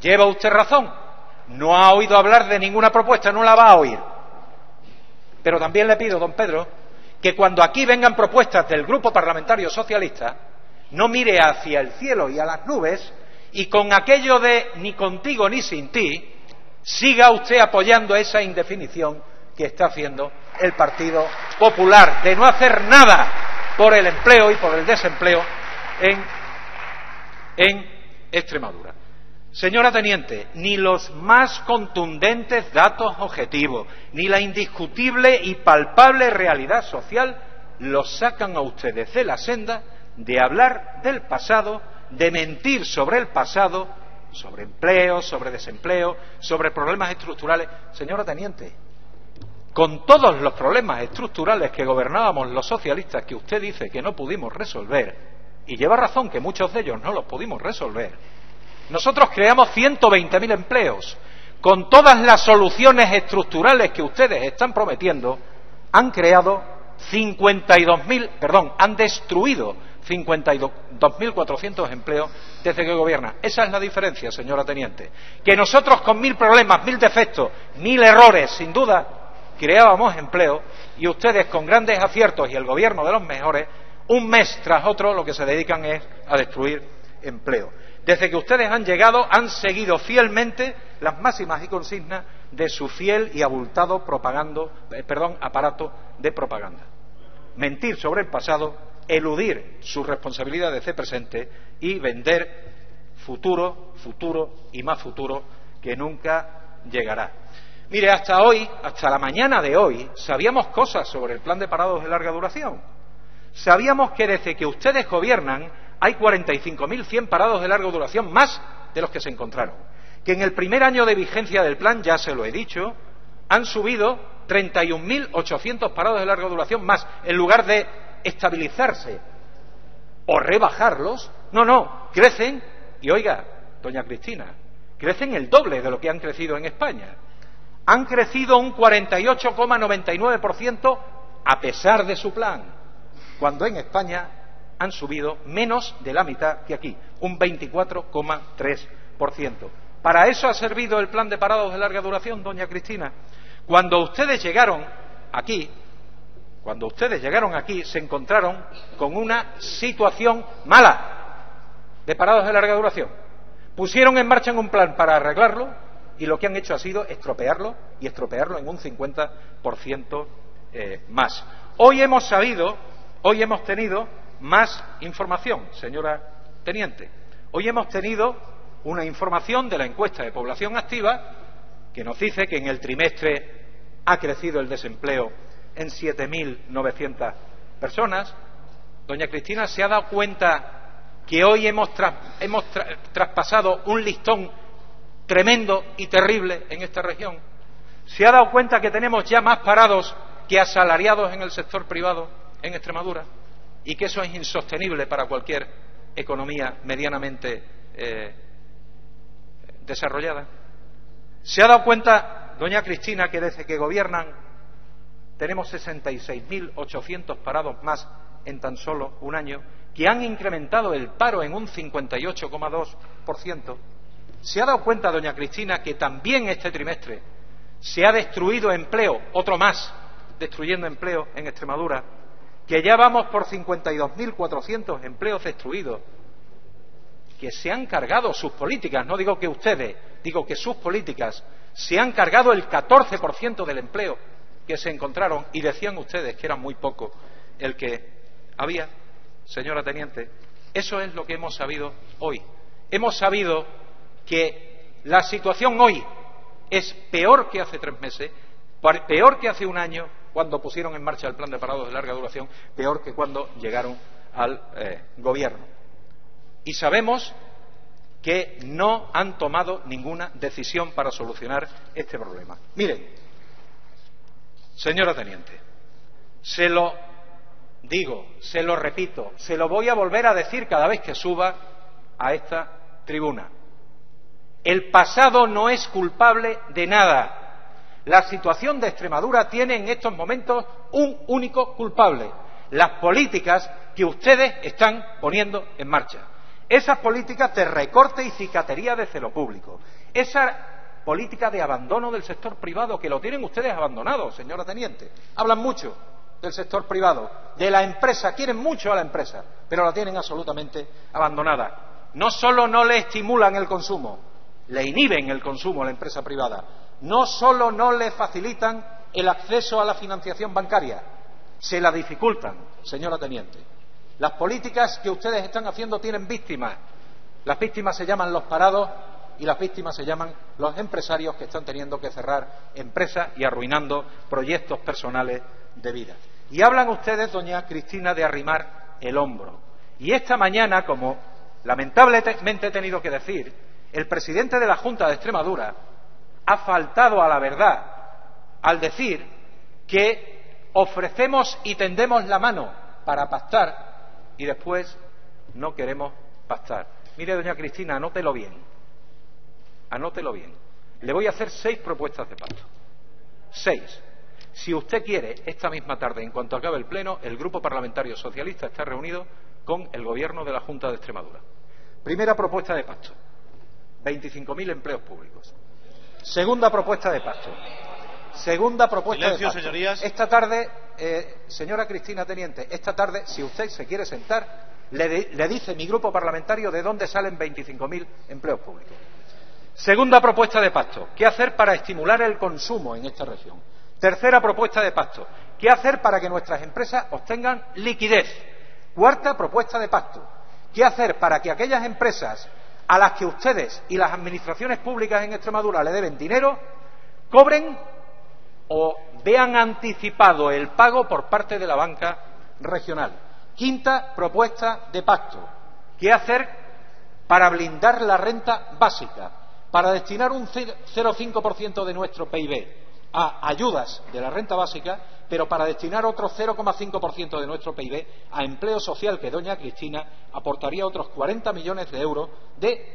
lleva usted razón. No ha oído hablar de ninguna propuesta, no la va a oír. Pero también le pido, don Pedro, que cuando aquí vengan propuestas del Grupo Parlamentario Socialista, no mire hacia el cielo y a las nubes y con aquello de ni contigo ni sin ti, siga usted apoyando esa indefinición que está haciendo el Partido Popular de no hacer nada por el empleo y por el desempleo en Extremadura. Señora teniente, ni los más contundentes datos objetivos, ni la indiscutible y palpable realidad social los sacan a ustedes de la senda de hablar del pasado, de mentir sobre el pasado, sobre empleo, sobre desempleo, sobre problemas estructurales. Señora teniente, con todos los problemas estructurales que gobernábamos los socialistas, que usted dice que no pudimos resolver, y lleva razón que muchos de ellos no los pudimos resolver, nosotros creamos 120.000 empleos. Con todas las soluciones estructurales que ustedes están prometiendo, han destruido 52.400 empleos desde que gobiernan. Esa es la diferencia, señora teniente. Que nosotros con 1.000 problemas, 1.000 defectos, 1.000 errores, sin duda, creábamos empleo, y ustedes con grandes aciertos y el gobierno de los mejores, un mes tras otro lo que se dedican es a destruir empleo. Desde que ustedes han llegado, han seguido fielmente las máximas y consignas de su fiel y abultado aparato de propaganda. Mentir sobre el pasado, eludir sus responsabilidades de presente y vender futuro, futuro y más futuro que nunca llegará. Mire, hasta hoy, hasta la mañana de hoy, sabíamos cosas sobre el plan de parados de larga duración. Sabíamos que desde que ustedes gobiernan hay 45.100 parados de larga duración más de los que se encontraron. Que en el primer año de vigencia del plan, ya se lo he dicho, han subido 31.800 parados de larga duración más, en lugar de estabilizarse o rebajarlos. No, crecen, y oiga, doña Cristina, crecen el doble de lo que han crecido en España. Han crecido un 48,99% a pesar de su plan, cuando en España han subido menos de la mitad que aquí, un 24,3%. ¿Para eso ha servido el plan de parados de larga duración, doña Cristina? Cuando ustedes llegaron aquí, se encontraron con una situación mala de parados de larga duración. Pusieron en marcha un plan para arreglarlo y lo que han hecho ha sido estropearlo en un 50% más. Hoy hemos tenido más información, señora teniente. Hoy hemos tenido una información de la encuesta de población activa que nos dice que en el trimestre ha crecido el desempleo en 7.900 personas. Doña Cristina, ¿se ha dado cuenta que hoy hemos traspasado un listón tremendo y terrible en esta región? ¿Se ha dado cuenta que tenemos ya más parados que asalariados en el sector privado en Extremadura? Y que eso es insostenible para cualquier economía medianamente desarrollada. ¿Se ha dado cuenta, doña Cristina, que desde que gobiernan tenemos 66.800 parados más en tan solo un año, que han incrementado el paro en un 58,2%? ¿Se ha dado cuenta, doña Cristina, que también este trimestre se ha destruido empleo, otro más, destruyendo empleo en Extremadura, que ya vamos por 52.400 empleos destruidos, que se han cargado sus políticas, no digo que ustedes, digo que sus políticas se han cargado el 14% del empleo que se encontraron, y decían ustedes que era muy poco el que había? Señora teniente, eso es lo que hemos sabido hoy. Hemos sabido que la situación hoy es peor que hace 3 meses, peor que hace un año cuando pusieron en marcha el plan de parados de larga duración, peor que cuando llegaron al gobierno. Y sabemos que no han tomado ninguna decisión para solucionar este problema. Miren, señora teniente, se lo digo, se lo repito, se lo voy a volver a decir cada vez que suba a esta tribuna. El pasado no es culpable de nada. La situación de Extremadura tiene en estos momentos un único culpable: las políticas que ustedes están poniendo en marcha. Esas políticas de recorte y cicatería desde lo público. Esa política de abandono del sector privado, que lo tienen ustedes abandonado, señora teniente. Hablan mucho del sector privado, de la empresa, quieren mucho a la empresa, pero la tienen absolutamente abandonada. No solo no le estimulan el consumo, le inhiben el consumo a la empresa privada. No solo no le facilitan el acceso a la financiación bancaria, se la dificultan, señora teniente. Las políticas que ustedes están haciendo tienen víctimas. Las víctimas se llaman los parados y las víctimas se llaman los empresarios que están teniendo que cerrar empresas y arruinando proyectos personales de vida. Y hablan ustedes, doña Cristina, de arrimar el hombro. Y esta mañana, como lamentablemente he tenido que decir, el presidente de la Junta de Extremadura ha faltado a la verdad al decir que ofrecemos y tendemos la mano para pactar y después no queremos pactar. Mire, doña Cristina, anótelo bien. Anótelo bien. Le voy a hacer 6 propuestas de pacto. 6. Si usted quiere, esta misma tarde, en cuanto acabe el Pleno, el Grupo Parlamentario Socialista está reunido con el Gobierno de la Junta de Extremadura. Primera propuesta de pacto: 25.000 empleos públicos. Segunda propuesta de pacto. Segunda propuesta de pacto. Señorías. Esta tarde, señora Cristina teniente, esta tarde, si usted se quiere sentar, le dice mi grupo parlamentario de dónde salen 25.000 empleos públicos. Segunda propuesta de pacto: ¿qué hacer para estimular el consumo en esta región? Tercera propuesta de pacto: ¿qué hacer para que nuestras empresas obtengan liquidez? Cuarta propuesta de pacto: ¿qué hacer para que aquellas empresas a las que ustedes y las administraciones públicas en Extremadura le deben dinero, cobren o vean anticipado el pago por parte de la banca regional. Quinta propuesta de pacto. ¿Qué hacer para blindar la renta básica? Para destinar un 0,5% de nuestro PIB a ayudas de la renta básica, pero para destinar otro 0,5% de nuestro PIB a empleo social, que doña Cristina aportaría otros 40 millones de euros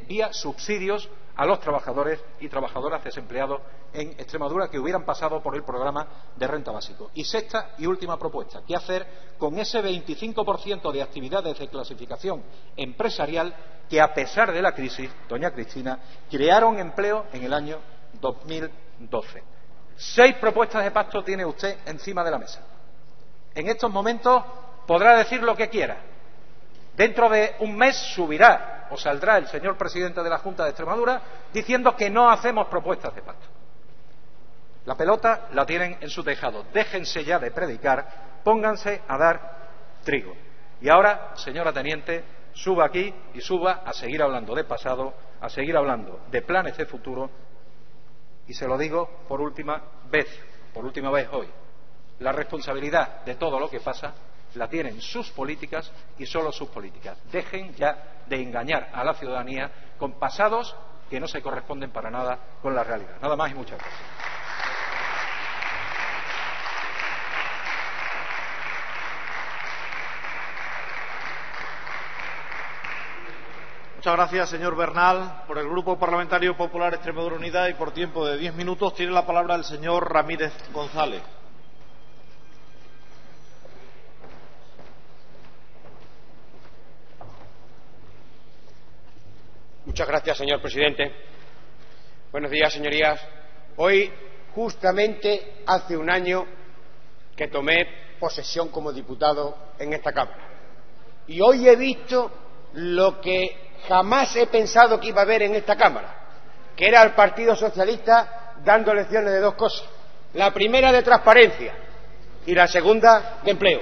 vía subsidios a los trabajadores y trabajadoras desempleados en Extremadura que hubieran pasado por el programa de renta básico. Y sexta y última propuesta, ¿qué hacer con ese 25% de actividades de clasificación empresarial que, a pesar de la crisis, doña Cristina, crearon empleo en el año 2012? 6 propuestas de pacto tiene usted encima de la mesa. En estos momentos podrá decir lo que quiera. Dentro de un mes subirá o saldrá el señor presidente de la Junta de Extremadura diciendo que no hacemos propuestas de pacto. La pelota la tienen en su tejado. Déjense ya de predicar, pónganse a dar trigo. Y ahora, señora teniente, suba aquí y suba a seguir hablando de pasado, a seguir hablando de planes de futuro. Y se lo digo por última vez hoy, la responsabilidad de todo lo que pasa la tienen sus políticas y solo sus políticas. Dejen ya de engañar a la ciudadanía con pasados que no se corresponden para nada con la realidad. Nada más y muchas gracias. Muchas gracias, señor Bernal. Por el Grupo Parlamentario Popular Extremadura Unida y por tiempo de 10 minutos tiene la palabra el señor Ramírez González. Muchas gracias, señor presidente. Buenos días, señorías. Hoy, justamente hace un año que tomé posesión como diputado en esta Cámara. Y hoy he visto lo que jamás he pensado que iba a haber en esta Cámara, que era el Partido Socialista dando lecciones de 2 cosas. La primera, de transparencia, y la segunda, de empleo.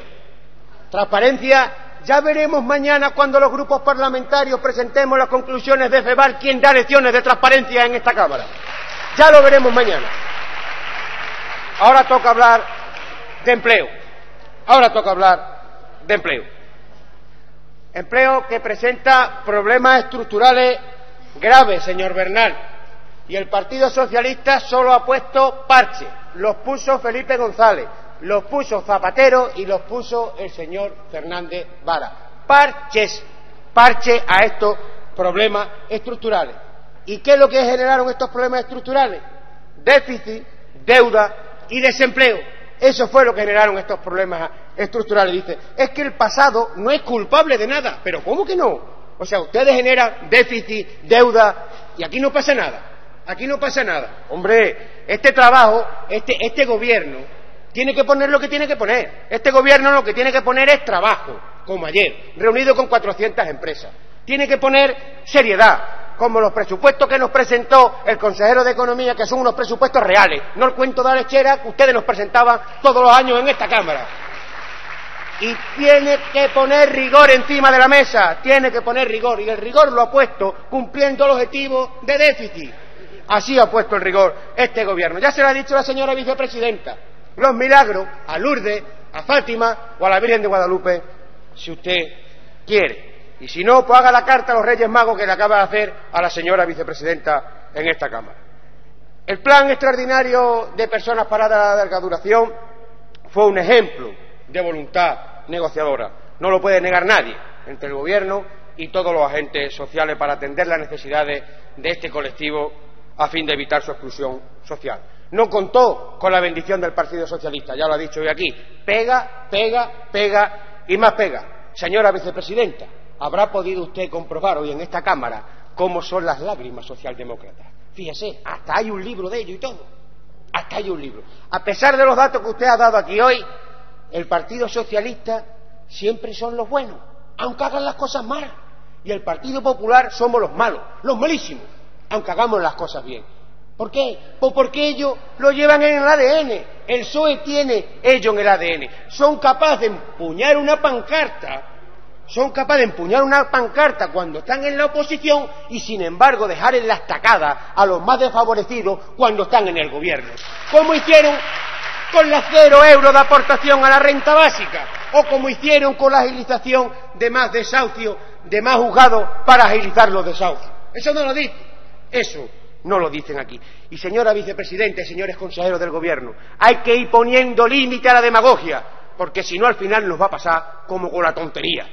Transparencia, ya veremos mañana cuando los grupos parlamentarios presentemos las conclusiones de FEBAL quién da lecciones de transparencia en esta Cámara. Ya lo veremos mañana. Ahora toca hablar de empleo. Empleo que presenta problemas estructurales graves, señor Bernal. Y el Partido Socialista solo ha puesto parches. Los puso Felipe González, los puso Zapatero y los puso el señor Fernández Vara. Parches a estos problemas estructurales. ¿Y qué es lo que generaron estos problemas estructurales? Déficit, deuda y desempleo. Eso fue lo que generaron estos problemas estructurales. Dice, es que el pasado no es culpable de nada. ¿Pero cómo que no? O sea, ustedes generan déficit, deuda, y aquí no pasa nada. Hombre, este trabajo, este gobierno tiene que poner lo que tiene que poner. Este gobierno lo que tiene que poner es trabajo, como ayer, reunido con 400 empresas. Tiene que poner seriedad, como los presupuestos que nos presentó el consejero de Economía, que son unos presupuestos reales, no el cuento de la lechera que ustedes nos presentaban todos los años en esta Cámara. Y tiene que poner rigor encima de la mesa, tiene que poner rigor, y el rigor lo ha puesto cumpliendo el objetivo de déficit. Así ha puesto el rigor este gobierno. Ya se lo ha dicho la señora vicepresidenta. Los milagros a Lourdes, a Fátima o a la Virgen de Guadalupe, si usted quiere. Y si no, pues haga la carta a los Reyes Magos que le acaba de hacer a la señora vicepresidenta en esta Cámara. El plan extraordinario de personas paradas de larga duración fue un ejemplo de voluntad negociadora. No lo puede negar nadie, entre el Gobierno y todos los agentes sociales, para atender las necesidades de este colectivo a fin de evitar su exclusión social. No contó con la bendición del Partido Socialista, ya lo ha dicho hoy aquí. Pega y más pega. Señora vicepresidenta, habrá podido usted comprobar hoy en esta Cámara cómo son las lágrimas socialdemócratas. Fíjese, hasta hay un libro de ello y todo. Hasta hay un libro. A pesar de los datos que usted ha dado aquí hoy, el Partido Socialista siempre son los buenos, aunque hagan las cosas malas. Y el Partido Popular somos los malos, los malísimos, aunque hagamos las cosas bien. ¿Por qué? Pues porque ellos lo llevan en el ADN. El PSOE tiene ello en el ADN. Son capaces de empuñar una pancarta son capaces de empuñar una pancarta cuando están en la oposición y, sin embargo, dejar en la estacada a los más desfavorecidos cuando están en el gobierno. Como hicieron con los 0 euros de aportación a la renta básica, o como hicieron con la agilización de más desahucios, de más juzgados para agilizar los desahucios. Eso no lo dice, eso no lo dicen aquí. Y señora vicepresidenta, señores consejeros del Gobierno, hay que ir poniendo límite a la demagogia, porque si no al final nos va a pasar como con la tontería.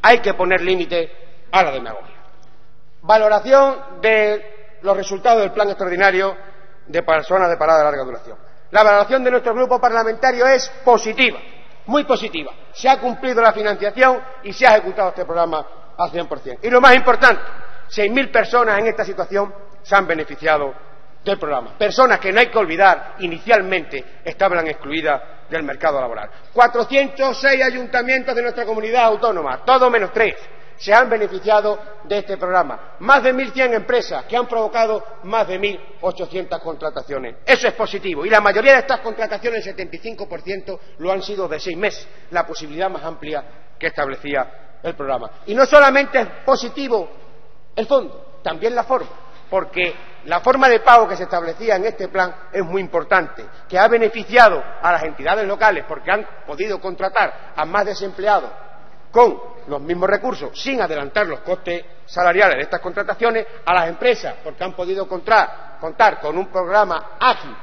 Hay que poner límite a la demagogia. Valoración de los resultados del plan extraordinario de personas de parada de larga duración. La valoración de nuestro grupo parlamentario es positiva, muy positiva. Se ha cumplido la financiación y se ha ejecutado este programa al 100%. Y lo más importante, 6.000 personas en esta situación se han beneficiado del programa. Personas que no hay que olvidar, inicialmente estaban excluidas del mercado laboral. 406 ayuntamientos de nuestra comunidad autónoma, todo menos 3, se han beneficiado de este programa. Más de 1.100 empresas que han provocado más de 1.800 contrataciones. Eso es positivo. Y la mayoría de estas contrataciones, el 75%, lo han sido de 6 meses, la posibilidad más amplia que establecía el programa. Y no solamente es positivo el fondo, también la forma, porque la forma de pago que se establecía en este plan es muy importante, que ha beneficiado a las entidades locales porque han podido contratar a más desempleados con los mismos recursos, sin adelantar los costes salariales de estas contrataciones, a las empresas porque han podido contar con un programa ágil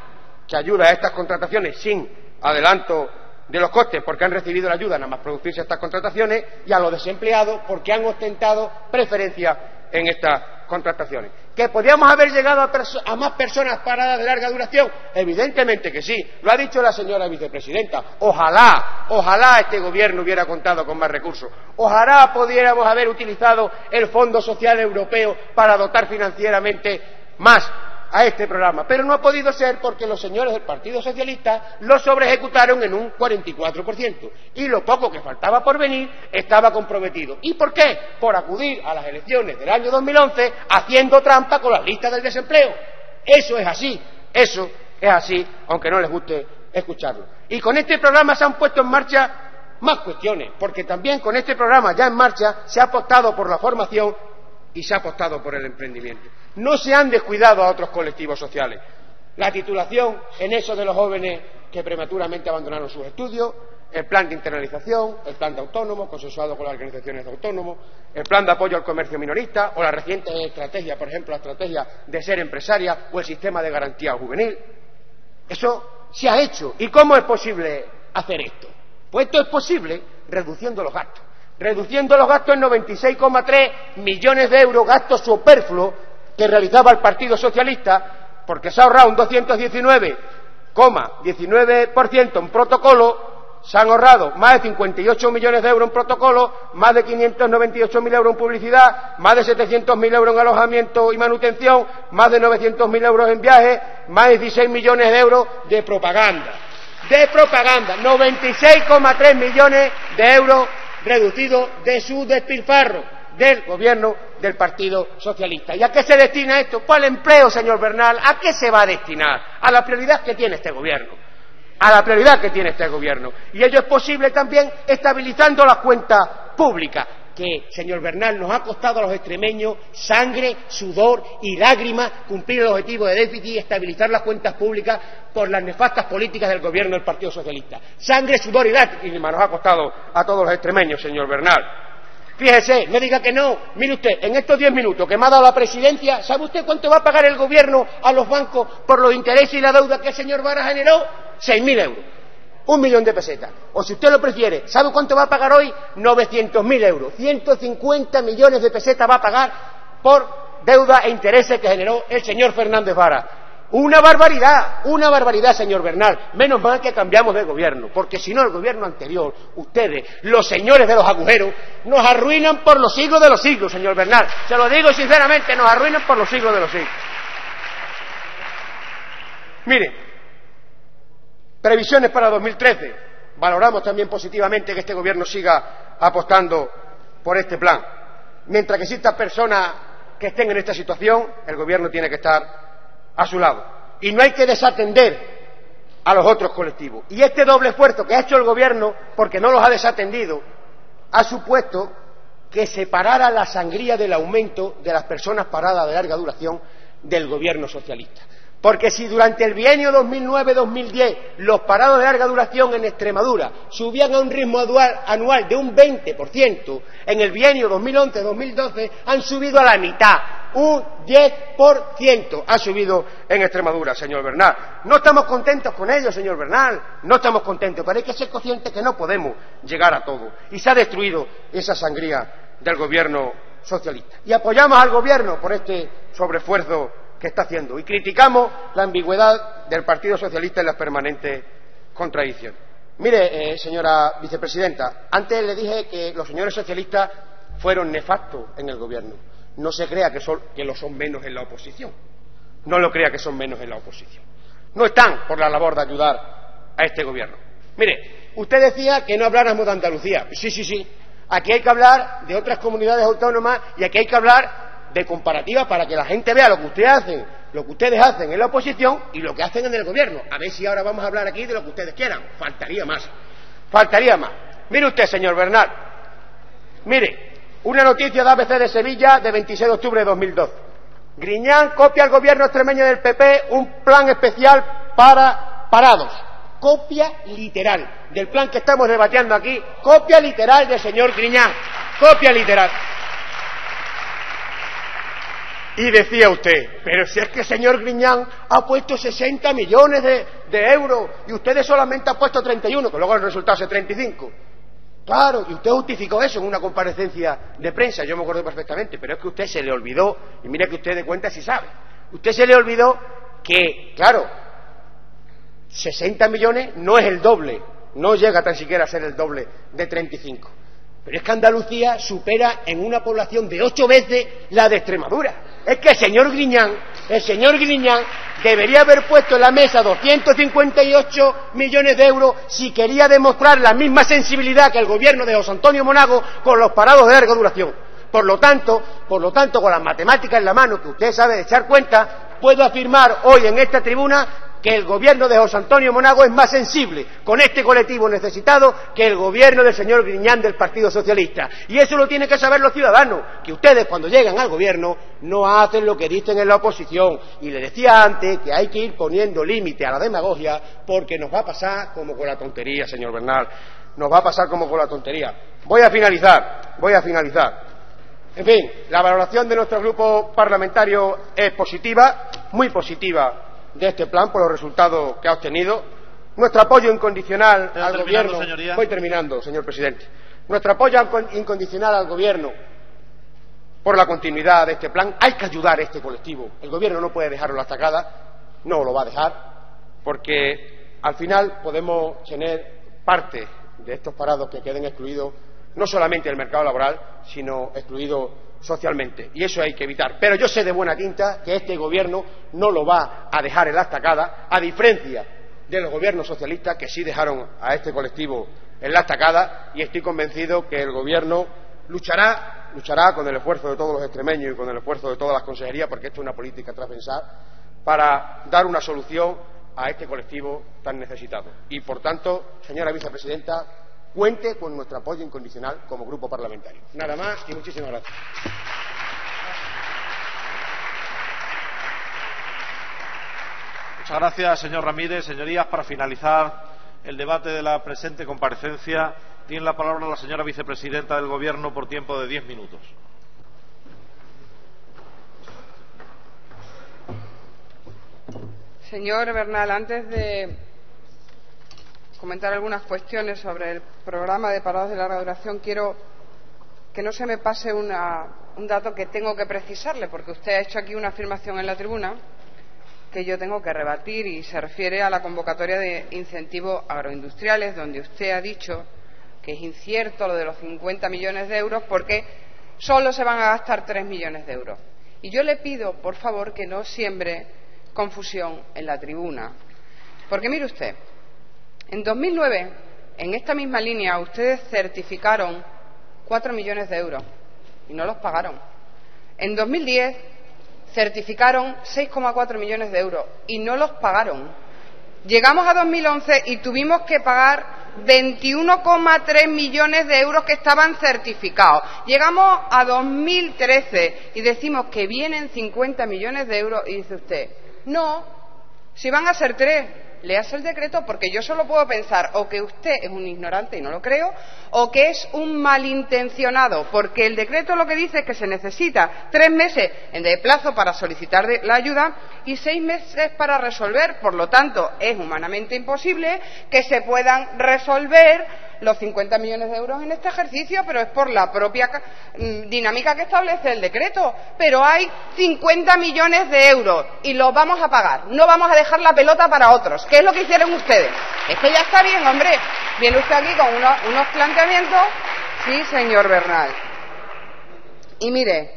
que ayuda a estas contrataciones sin adelanto de los costes porque han recibido la ayuda nada más producirse estas contrataciones, y a los desempleados porque han ostentado preferencia en estas contrataciones. ¿Que podíamos haber llegado a más personas paradas de larga duración? Evidentemente que sí, lo ha dicho la señora vicepresidenta. Ojalá este gobierno hubiera contado con más recursos. Ojalá pudiéramos haber utilizado el Fondo Social Europeo para dotar financieramente más a este programa, pero no ha podido ser porque los señores del Partido Socialista lo sobreejecutaron en un 44%, y lo poco que faltaba por venir estaba comprometido. ¿Y por qué? Por acudir a las elecciones del año 2011 haciendo trampa con las listas del desempleo. Eso es así, aunque no les guste escucharlo. Y con este programa se han puesto en marcha más cuestiones, porque también con este programa ya en marcha se ha apostado por la formación y se ha apostado por el emprendimiento. No se han descuidado a otros colectivos sociales. La titulación en eso de los jóvenes que prematuramente abandonaron sus estudios, el plan de internalización, el plan de autónomos consensuado con las organizaciones de autónomos, el plan de apoyo al comercio minorista o la reciente estrategia, por ejemplo, la estrategia de ser empresaria o el sistema de garantía juvenil. Eso se ha hecho. ¿Y cómo es posible hacer esto? Pues esto es posible reduciendo los gastos. Reduciendo los gastos en 96,3 millones de euros, gastos superfluos que realizaba el Partido Socialista, porque se ha ahorrado un 219,19% en protocolo, se han ahorrado más de 58 millones de euros en protocolo, más de 598.000 euros en publicidad, más de 700.000 euros en alojamiento y manutención, más de 900.000 euros en viajes, más de 16 millones de euros de propaganda. 96,3 millones de euros reducidos de su despilfarro del gobierno del Partido Socialista. ¿Y a qué se destina esto? Pues al empleo, señor Bernal. ¿A qué se va a destinar? A la prioridad que tiene este gobierno. Y ello es posible también estabilizando las cuentas públicas, que, señor Bernal, nos ha costado a los extremeños sangre, sudor y lágrimas cumplir el objetivo de déficit y estabilizar las cuentas públicas por las nefastas políticas del gobierno del Partido Socialista. Sangre, sudor y lágrimas nos ha costado a todos los extremeños, señor Bernal. Fíjese, no diga que no. Mire usted, en estos 10 minutos que me ha dado la presidencia, ¿sabe usted cuánto va a pagar el gobierno a los bancos por los intereses y la deuda que el señor Vara generó? 6.000 euros. 1 millón de pesetas. O si usted lo prefiere, ¿sabe cuánto va a pagar hoy? 900.000 euros. 150 millones de pesetas va a pagar por deuda e intereses que generó el señor Fernández Vara. Una barbaridad, señor Bernal. Menos mal que cambiamos de gobierno, porque si no, el gobierno anterior, ustedes, los señores de los agujeros, nos arruinan por los siglos de los siglos, señor Bernal. Se lo digo sinceramente, nos arruinan por los siglos de los siglos. Mire, previsiones para 2013. Valoramos también positivamente que este gobierno siga apostando por este plan. Mientras que existan personas que estén en esta situación, el gobierno tiene que estar a su lado. Y no hay que desatender a los otros colectivos. Y este doble esfuerzo que ha hecho el gobierno, porque no los ha desatendido, ha supuesto que separara la sangría del aumento de las personas paradas de larga duración del gobierno socialista. Porque si durante el bienio 2009-2010 los parados de larga duración en Extremadura subían a un ritmo anual de un 20%, en el bienio 2011-2012 han subido a la mitad, un 10% ha subido en Extremadura, señor Bernal. No estamos contentos con ello, señor Bernal, no estamos contentos, pero hay que ser conscientes que no podemos llegar a todo. Y se ha destruido esa sangría del gobierno socialista. Y apoyamos al gobierno por este sobreesfuerzo que está haciendo y criticamos la ambigüedad del Partido Socialista en las permanentes contradicciones. Mire, señora vicepresidenta, antes le dije que los señores socialistas fueron nefastos en el gobierno. No se crea que lo son menos en la oposición. No lo crea que son menos en la oposición. No están por la labor de ayudar a este gobierno. Mire, usted decía que no habláramos de Andalucía. Sí. Aquí hay que hablar de otras comunidades autónomas y aquí hay que hablar de comparativa para que la gente vea lo que ustedes hacen en la oposición y lo que hacen en el gobierno. A ver si ahora vamos a hablar aquí de lo que ustedes quieran. Faltaría más. Mire usted, señor Bernal. Mire, una noticia de ABC de Sevilla de 26 de octubre de 2012. Griñán copia al gobierno extremeño del PP un plan especial para parados. Copia literal del plan que estamos debatiendo aquí. Copia literal del señor Griñán. Copia literal. Y decía usted, pero si es que el señor Griñán ha puesto 60 millones de euros y ustedes solamente han puesto 31, que luego el resultado es 35. Claro, y usted justificó eso en una comparecencia de prensa, yo me acuerdo perfectamente, pero es que a usted se le olvidó, y mira que usted de cuenta sí sabe, usted se le olvidó que, claro, 60 millones no es el doble, no llega tan siquiera a ser el doble de 35. Pero es que Andalucía supera en una población de 8 veces la de Extremadura. Es que el señor Griñán debería haber puesto en la mesa 258 millones de euros si quería demostrar la misma sensibilidad que el gobierno de José Antonio Monago con los parados de larga duración. Por lo tanto, con las matemáticas en la mano, que usted sabe de echar cuenta, puedo afirmar hoy en esta tribuna que el gobierno de José Antonio Monago es más sensible con este colectivo necesitado que el gobierno del señor Griñán del Partido Socialista. Y eso lo tienen que saber los ciudadanos, que ustedes cuando llegan al gobierno no hacen lo que dicen en la oposición. Y le decía antes que hay que ir poniendo límite a la demagogia porque nos va a pasar como con la tontería, señor Bernal. Nos va a pasar como con la tontería. Voy a finalizar. En fin, la valoración de nuestro grupo parlamentario es positiva, muy positiva, de este plan por los resultados que ha obtenido. Nuestro apoyo incondicional al gobierno. Señoría. Voy terminando, señor presidente. Nuestro apoyo incondicional al gobierno por la continuidad de este plan. Hay que ayudar a este colectivo. El gobierno no puede dejarlo a la estacada, no lo va a dejar, porque al final podemos tener parte de estos parados que queden excluidos no solamente del mercado laboral, sino excluidos socialmente, y eso hay que evitar. Pero yo sé de buena tinta que este gobierno no lo va a dejar en la estacada, a diferencia de los gobiernos socialistas que sí dejaron a este colectivo en la estacada, y estoy convencido que el gobierno luchará con el esfuerzo de todos los extremeños y con el esfuerzo de todas las consejerías, porque esto es una política transversal, para dar una solución a este colectivo tan necesitado. Y por tanto, señora vicepresidenta, cuente con nuestro apoyo incondicional como grupo parlamentario. Nada más y muchísimas gracias. Muchas gracias, señor Ramírez. Señorías, para finalizar el debate de la presente comparecencia, tiene la palabra la señora vicepresidenta del Gobierno por tiempo de 10 minutos. Señor Bernal, antes de comentar algunas cuestiones sobre el programa de parados de larga duración, quiero que no se me pase un dato que tengo que precisarle, porque usted ha hecho aquí una afirmación en la tribuna que yo tengo que rebatir, y se refiere a la convocatoria de incentivos agroindustriales, donde usted ha dicho que es incierto lo de los 50 millones de euros porque solo se van a gastar 3 millones de euros. Y yo le pido, por favor, que no siembre confusión en la tribuna, porque mire usted, en 2009, en esta misma línea, ustedes certificaron 4 millones de euros y no los pagaron. En 2010 certificaron 6,4 millones de euros y no los pagaron. Llegamos a 2011 y tuvimos que pagar 21,3 millones de euros que estaban certificados. Llegamos a 2013 y decimos que vienen 50 millones de euros y dice usted, no, si van a ser 3. Léase el decreto, porque yo solo puedo pensar o que usted es un ignorante y no lo creo, o que es un malintencionado, porque el decreto lo que dice es que se necesita 3 meses de plazo para solicitar la ayuda y 6 meses para resolver. Por lo tanto, es humanamente imposible que se puedan resolver los 50 millones de euros en este ejercicio, pero es por la propia dinámica que establece el decreto. Pero hay 50 millones de euros y los vamos a pagar. No vamos a dejar la pelota para otros. ¿Qué es lo que hicieron ustedes? Es que ya está bien, hombre. Viene usted aquí con unos planteamientos. Sí, señor Bernal. Y mire,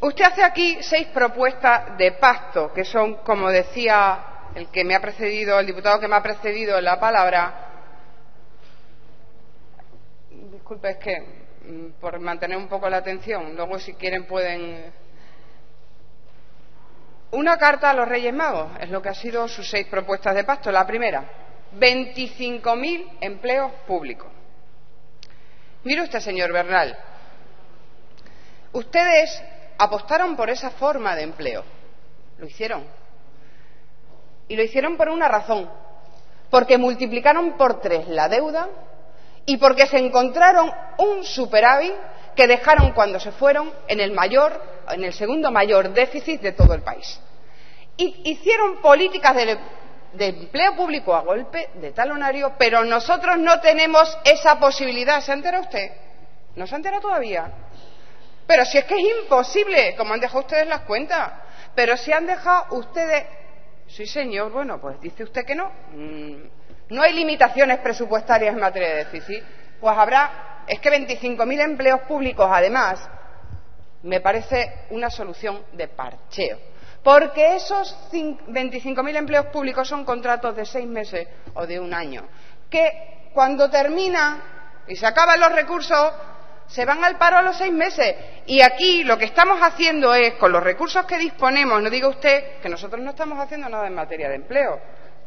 usted hace aquí 6 propuestas de pacto, que son, como decía el que me ha precedido, el diputado que me ha precedido en la palabra. Disculpe, es que por mantener un poco la atención, luego si quieren pueden. Una carta a los Reyes Magos es lo que han sido sus 6 propuestas de pacto. La primera, 25.000 empleos públicos. Mire usted, señor Bernal, ustedes apostaron por esa forma de empleo. Lo hicieron. Y lo hicieron por una razón. Porque multiplicaron por 3 la deuda y porque se encontraron un superávit que dejaron cuando se fueron en el segundo mayor déficit de todo el país. Y hicieron políticas de empleo público a golpe de talonario, pero nosotros no tenemos esa posibilidad. ¿Se ha enterado usted? ¿No se ha enterado todavía? Pero si es que es imposible, como han dejado ustedes las cuentas. Pero si han dejado ustedes. Sí, señor, bueno, pues dice usted que no. No hay limitaciones presupuestarias en materia de déficit. Pues habrá. Es que 25.000 empleos públicos, además, me parece una solución de parcheo. Porque esos 25.000 empleos públicos son contratos de 6 meses o de 1 año, que cuando terminan y se acaban los recursos, se van al paro a los 6 meses. Y aquí lo que estamos haciendo es, con los recursos que disponemos, no diga usted que nosotros no estamos haciendo nada en materia de empleo,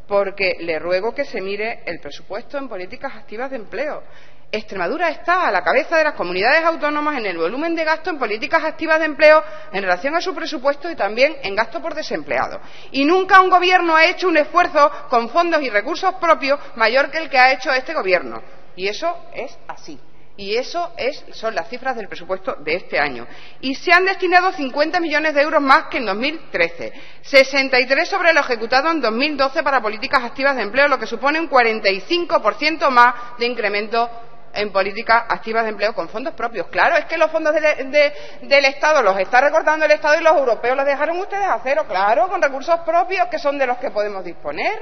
porque le ruego que se mire el presupuesto en políticas activas de empleo. Extremadura está a la cabeza de las comunidades autónomas en el volumen de gasto en políticas activas de empleo en relación a su presupuesto y también en gasto por desempleado. Y nunca un gobierno ha hecho un esfuerzo con fondos y recursos propios mayor que el que ha hecho este gobierno. Y eso es así. Y eso son las cifras del presupuesto de este año. Y se han destinado 50 millones de euros más que en 2013, 63 sobre lo ejecutado en 2012 para políticas activas de empleo, lo que supone un 45% más de incremento en políticas activas de empleo con fondos propios. Claro, es que los fondos del Estado los está recortando el Estado y los europeos los dejaron ustedes a cero. Claro, con recursos propios que son de los que podemos disponer.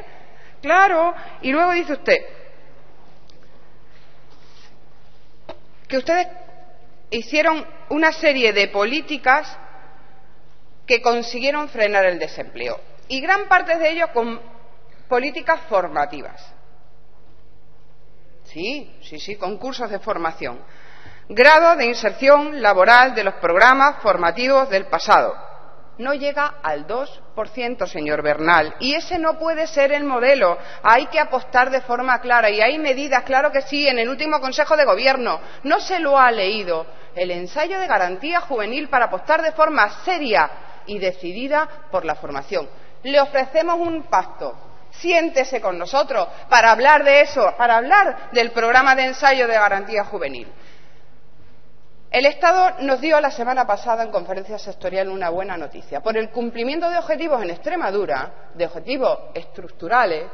Claro. Y luego dice usted que ustedes hicieron una serie de políticas que consiguieron frenar el desempleo. Y gran parte de ello con políticas formativas. Sí, concursos de formación. Grado de inserción laboral de los programas formativos del pasado. No llega al 2%, señor Bernal. Y ese no puede ser el modelo. Hay que apostar de forma clara. Y hay medidas, claro que sí, en el último Consejo de Gobierno. No se lo ha leído. El ensayo de garantía juvenil para apostar de forma seria y decidida por la formación. Le ofrecemos un pacto. Siéntese con nosotros para hablar de eso, para hablar del programa de ensayo de garantía juvenil. El Estado nos dio la semana pasada en conferencia sectorial una buena noticia. Por el cumplimiento de objetivos en Extremadura, de objetivos estructurales,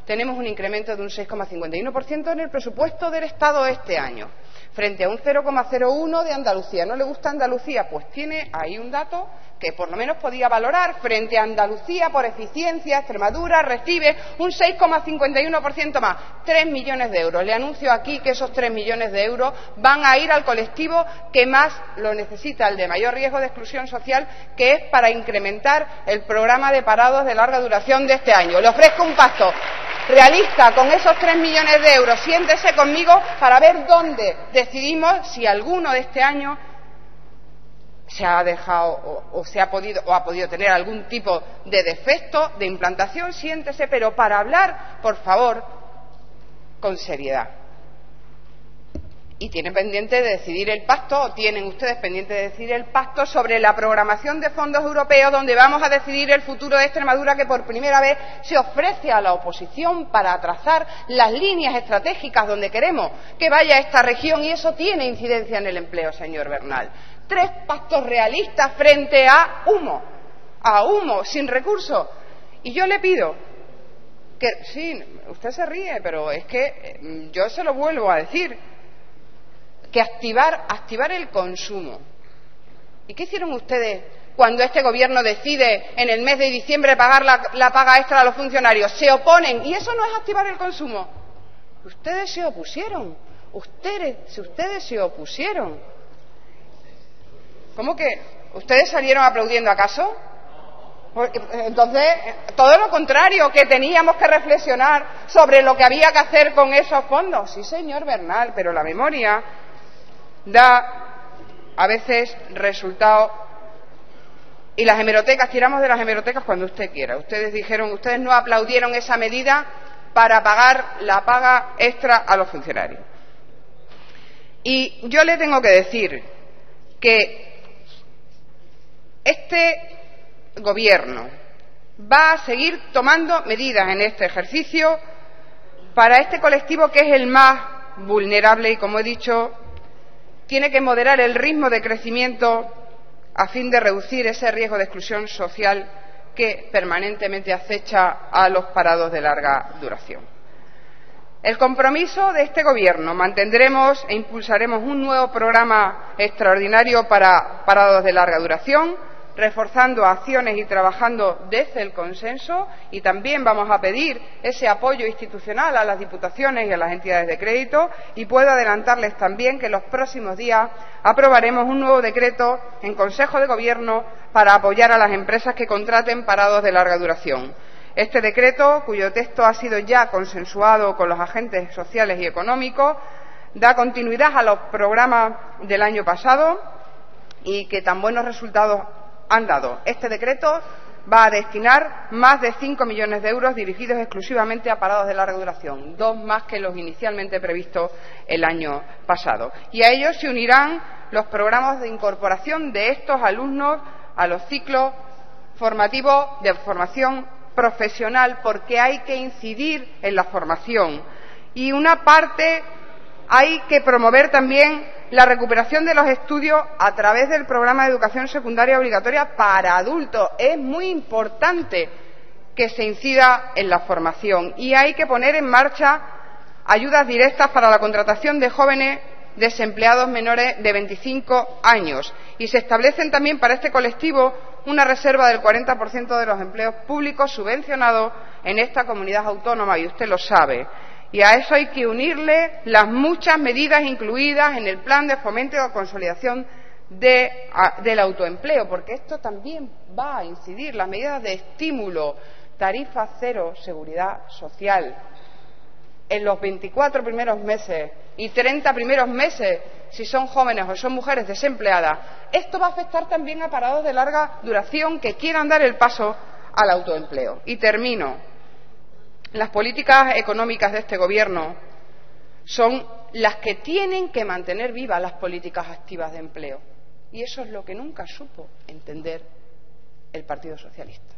tenemos un incremento de un 6,51% en el presupuesto del Estado este año, frente a un 0,01% de Andalucía. ¿No le gusta Andalucía? Pues tiene ahí un dato que por lo menos podía valorar. Frente a Andalucía, por eficiencia, Extremadura recibe un 6,51% más, 3 millones de euros. Le anuncio aquí que esos 3 millones de euros van a ir al colectivo que más lo necesita, el de mayor riesgo de exclusión social, que es para incrementar el programa de parados de larga duración de este año. Le ofrezco un pacto realista con esos 3 millones de euros. Siéntese conmigo para ver dónde decidimos si alguno de este año se ha dejado o ha podido tener algún tipo de defecto de implantación, siéntese, pero para hablar, por favor, con seriedad. Y tienen pendiente de decidir el pacto, o tienen ustedes pendiente de decidir el pacto sobre la programación de fondos europeos, donde vamos a decidir el futuro de Extremadura, que por primera vez se ofrece a la oposición para trazar las líneas estratégicas donde queremos que vaya esta región, y eso tiene incidencia en el empleo, señor Bernal. 3 pactos realistas frente a humo, sin recursos. Y yo le pido que, sí, usted se ríe, pero es que yo se lo vuelvo a decir, que activar el consumo. ¿Y qué hicieron ustedes cuando este gobierno decide en el mes de diciembre pagar la paga extra a los funcionarios? Se oponen, y eso no es activar el consumo. Ustedes se opusieron. Ustedes se opusieron. ¿Cómo que? ¿Ustedes salieron aplaudiendo acaso? Entonces, todo lo contrario, que teníamos que reflexionar sobre lo que había que hacer con esos fondos. Sí, señor Bernal, pero la memoria da a veces resultado. Y las hemerotecas, tiramos de las hemerotecas cuando usted quiera. Ustedes no aplaudieron esa medida para pagar la paga extra a los funcionarios. Y yo le tengo que decir que este gobierno va a seguir tomando medidas en este ejercicio para este colectivo, que es el más vulnerable, y, como he dicho, tiene que moderar el ritmo de crecimiento a fin de reducir ese riesgo de exclusión social que permanentemente acecha a los parados de larga duración. El compromiso de este Gobierno: mantendremos e impulsaremos un nuevo programa extraordinario para parados de larga duración, reforzando acciones y trabajando desde el consenso, y también vamos a pedir ese apoyo institucional a las diputaciones y a las entidades de crédito. Y puedo adelantarles también que en los próximos días aprobaremos un nuevo decreto en Consejo de Gobierno para apoyar a las empresas que contraten parados de larga duración. Este decreto, cuyo texto ha sido ya consensuado con los agentes sociales y económicos, da continuidad a los programas del año pasado y que tan buenos resultados han dado. Este decreto va a destinar más de 5 millones de euros dirigidos exclusivamente a parados de larga duración, 2 más que los inicialmente previstos el año pasado. Y a ellos se unirán los programas de incorporación de estos alumnos a los ciclos formativos de formación profesional, porque hay que incidir en la formación. Y una parte, hay que promover también la recuperación de los estudios a través del programa de educación secundaria obligatoria para adultos. Es muy importante que se incida en la formación, y hay que poner en marcha ayudas directas para la contratación de jóvenes desempleados menores de 25 años. Y se establecen también para este colectivo una reserva del 40% de los empleos públicos subvencionados en esta comunidad autónoma, y usted lo sabe. Y a eso hay que unirle las muchas medidas incluidas en el plan de fomento y consolidación del autoempleo, porque esto también va a incidir. Las medidas de estímulo, tarifa cero, seguridad social, en los 24 primeros meses y 30 primeros meses, si son jóvenes o son mujeres desempleadas. Esto va a afectar también a parados de larga duración que quieran dar el paso al autoempleo. Y termino. Las políticas económicas de este Gobierno son las que tienen que mantener vivas las políticas activas de empleo. Y eso es lo que nunca supo entender el Partido Socialista.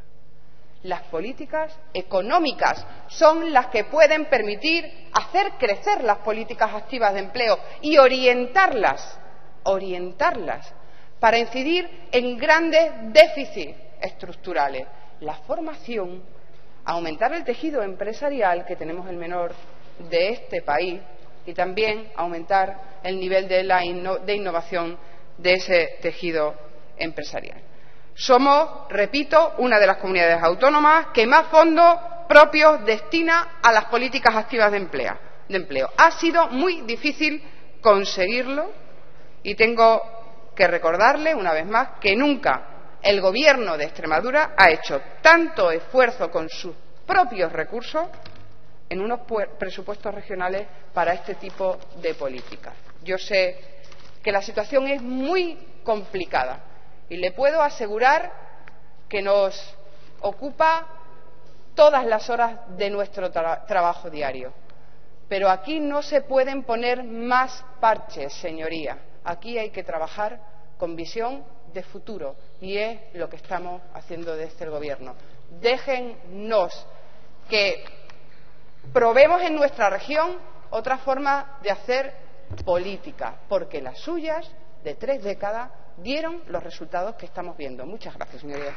Las políticas económicas son las que pueden permitir hacer crecer las políticas activas de empleo y orientarlas para incidir en grandes déficits estructurales. La formación, aumentar el tejido empresarial, que tenemos el menor de este país, y también aumentar el nivel de innovación de ese tejido empresarial. Somos, repito, una de las comunidades autónomas que más fondos propios destina a las políticas activas de empleo. Ha sido muy difícil conseguirlo, y tengo que recordarle una vez más que nunca el Gobierno de Extremadura ha hecho tanto esfuerzo con sus propios recursos en unos presupuestos regionales para este tipo de políticas. Yo sé que la situación es muy complicada, Y le puedo asegurar que nos ocupa todas las horas de nuestro trabajo diario. Pero aquí no se pueden poner más parches, señoría. Aquí hay que trabajar con visión de futuro y es lo que estamos haciendo desde el Gobierno. Déjennos que probemos en nuestra región otra forma de hacer política, porque las suyas de 3 décadas dieron los resultados que estamos viendo. Muchas gracias, señorías.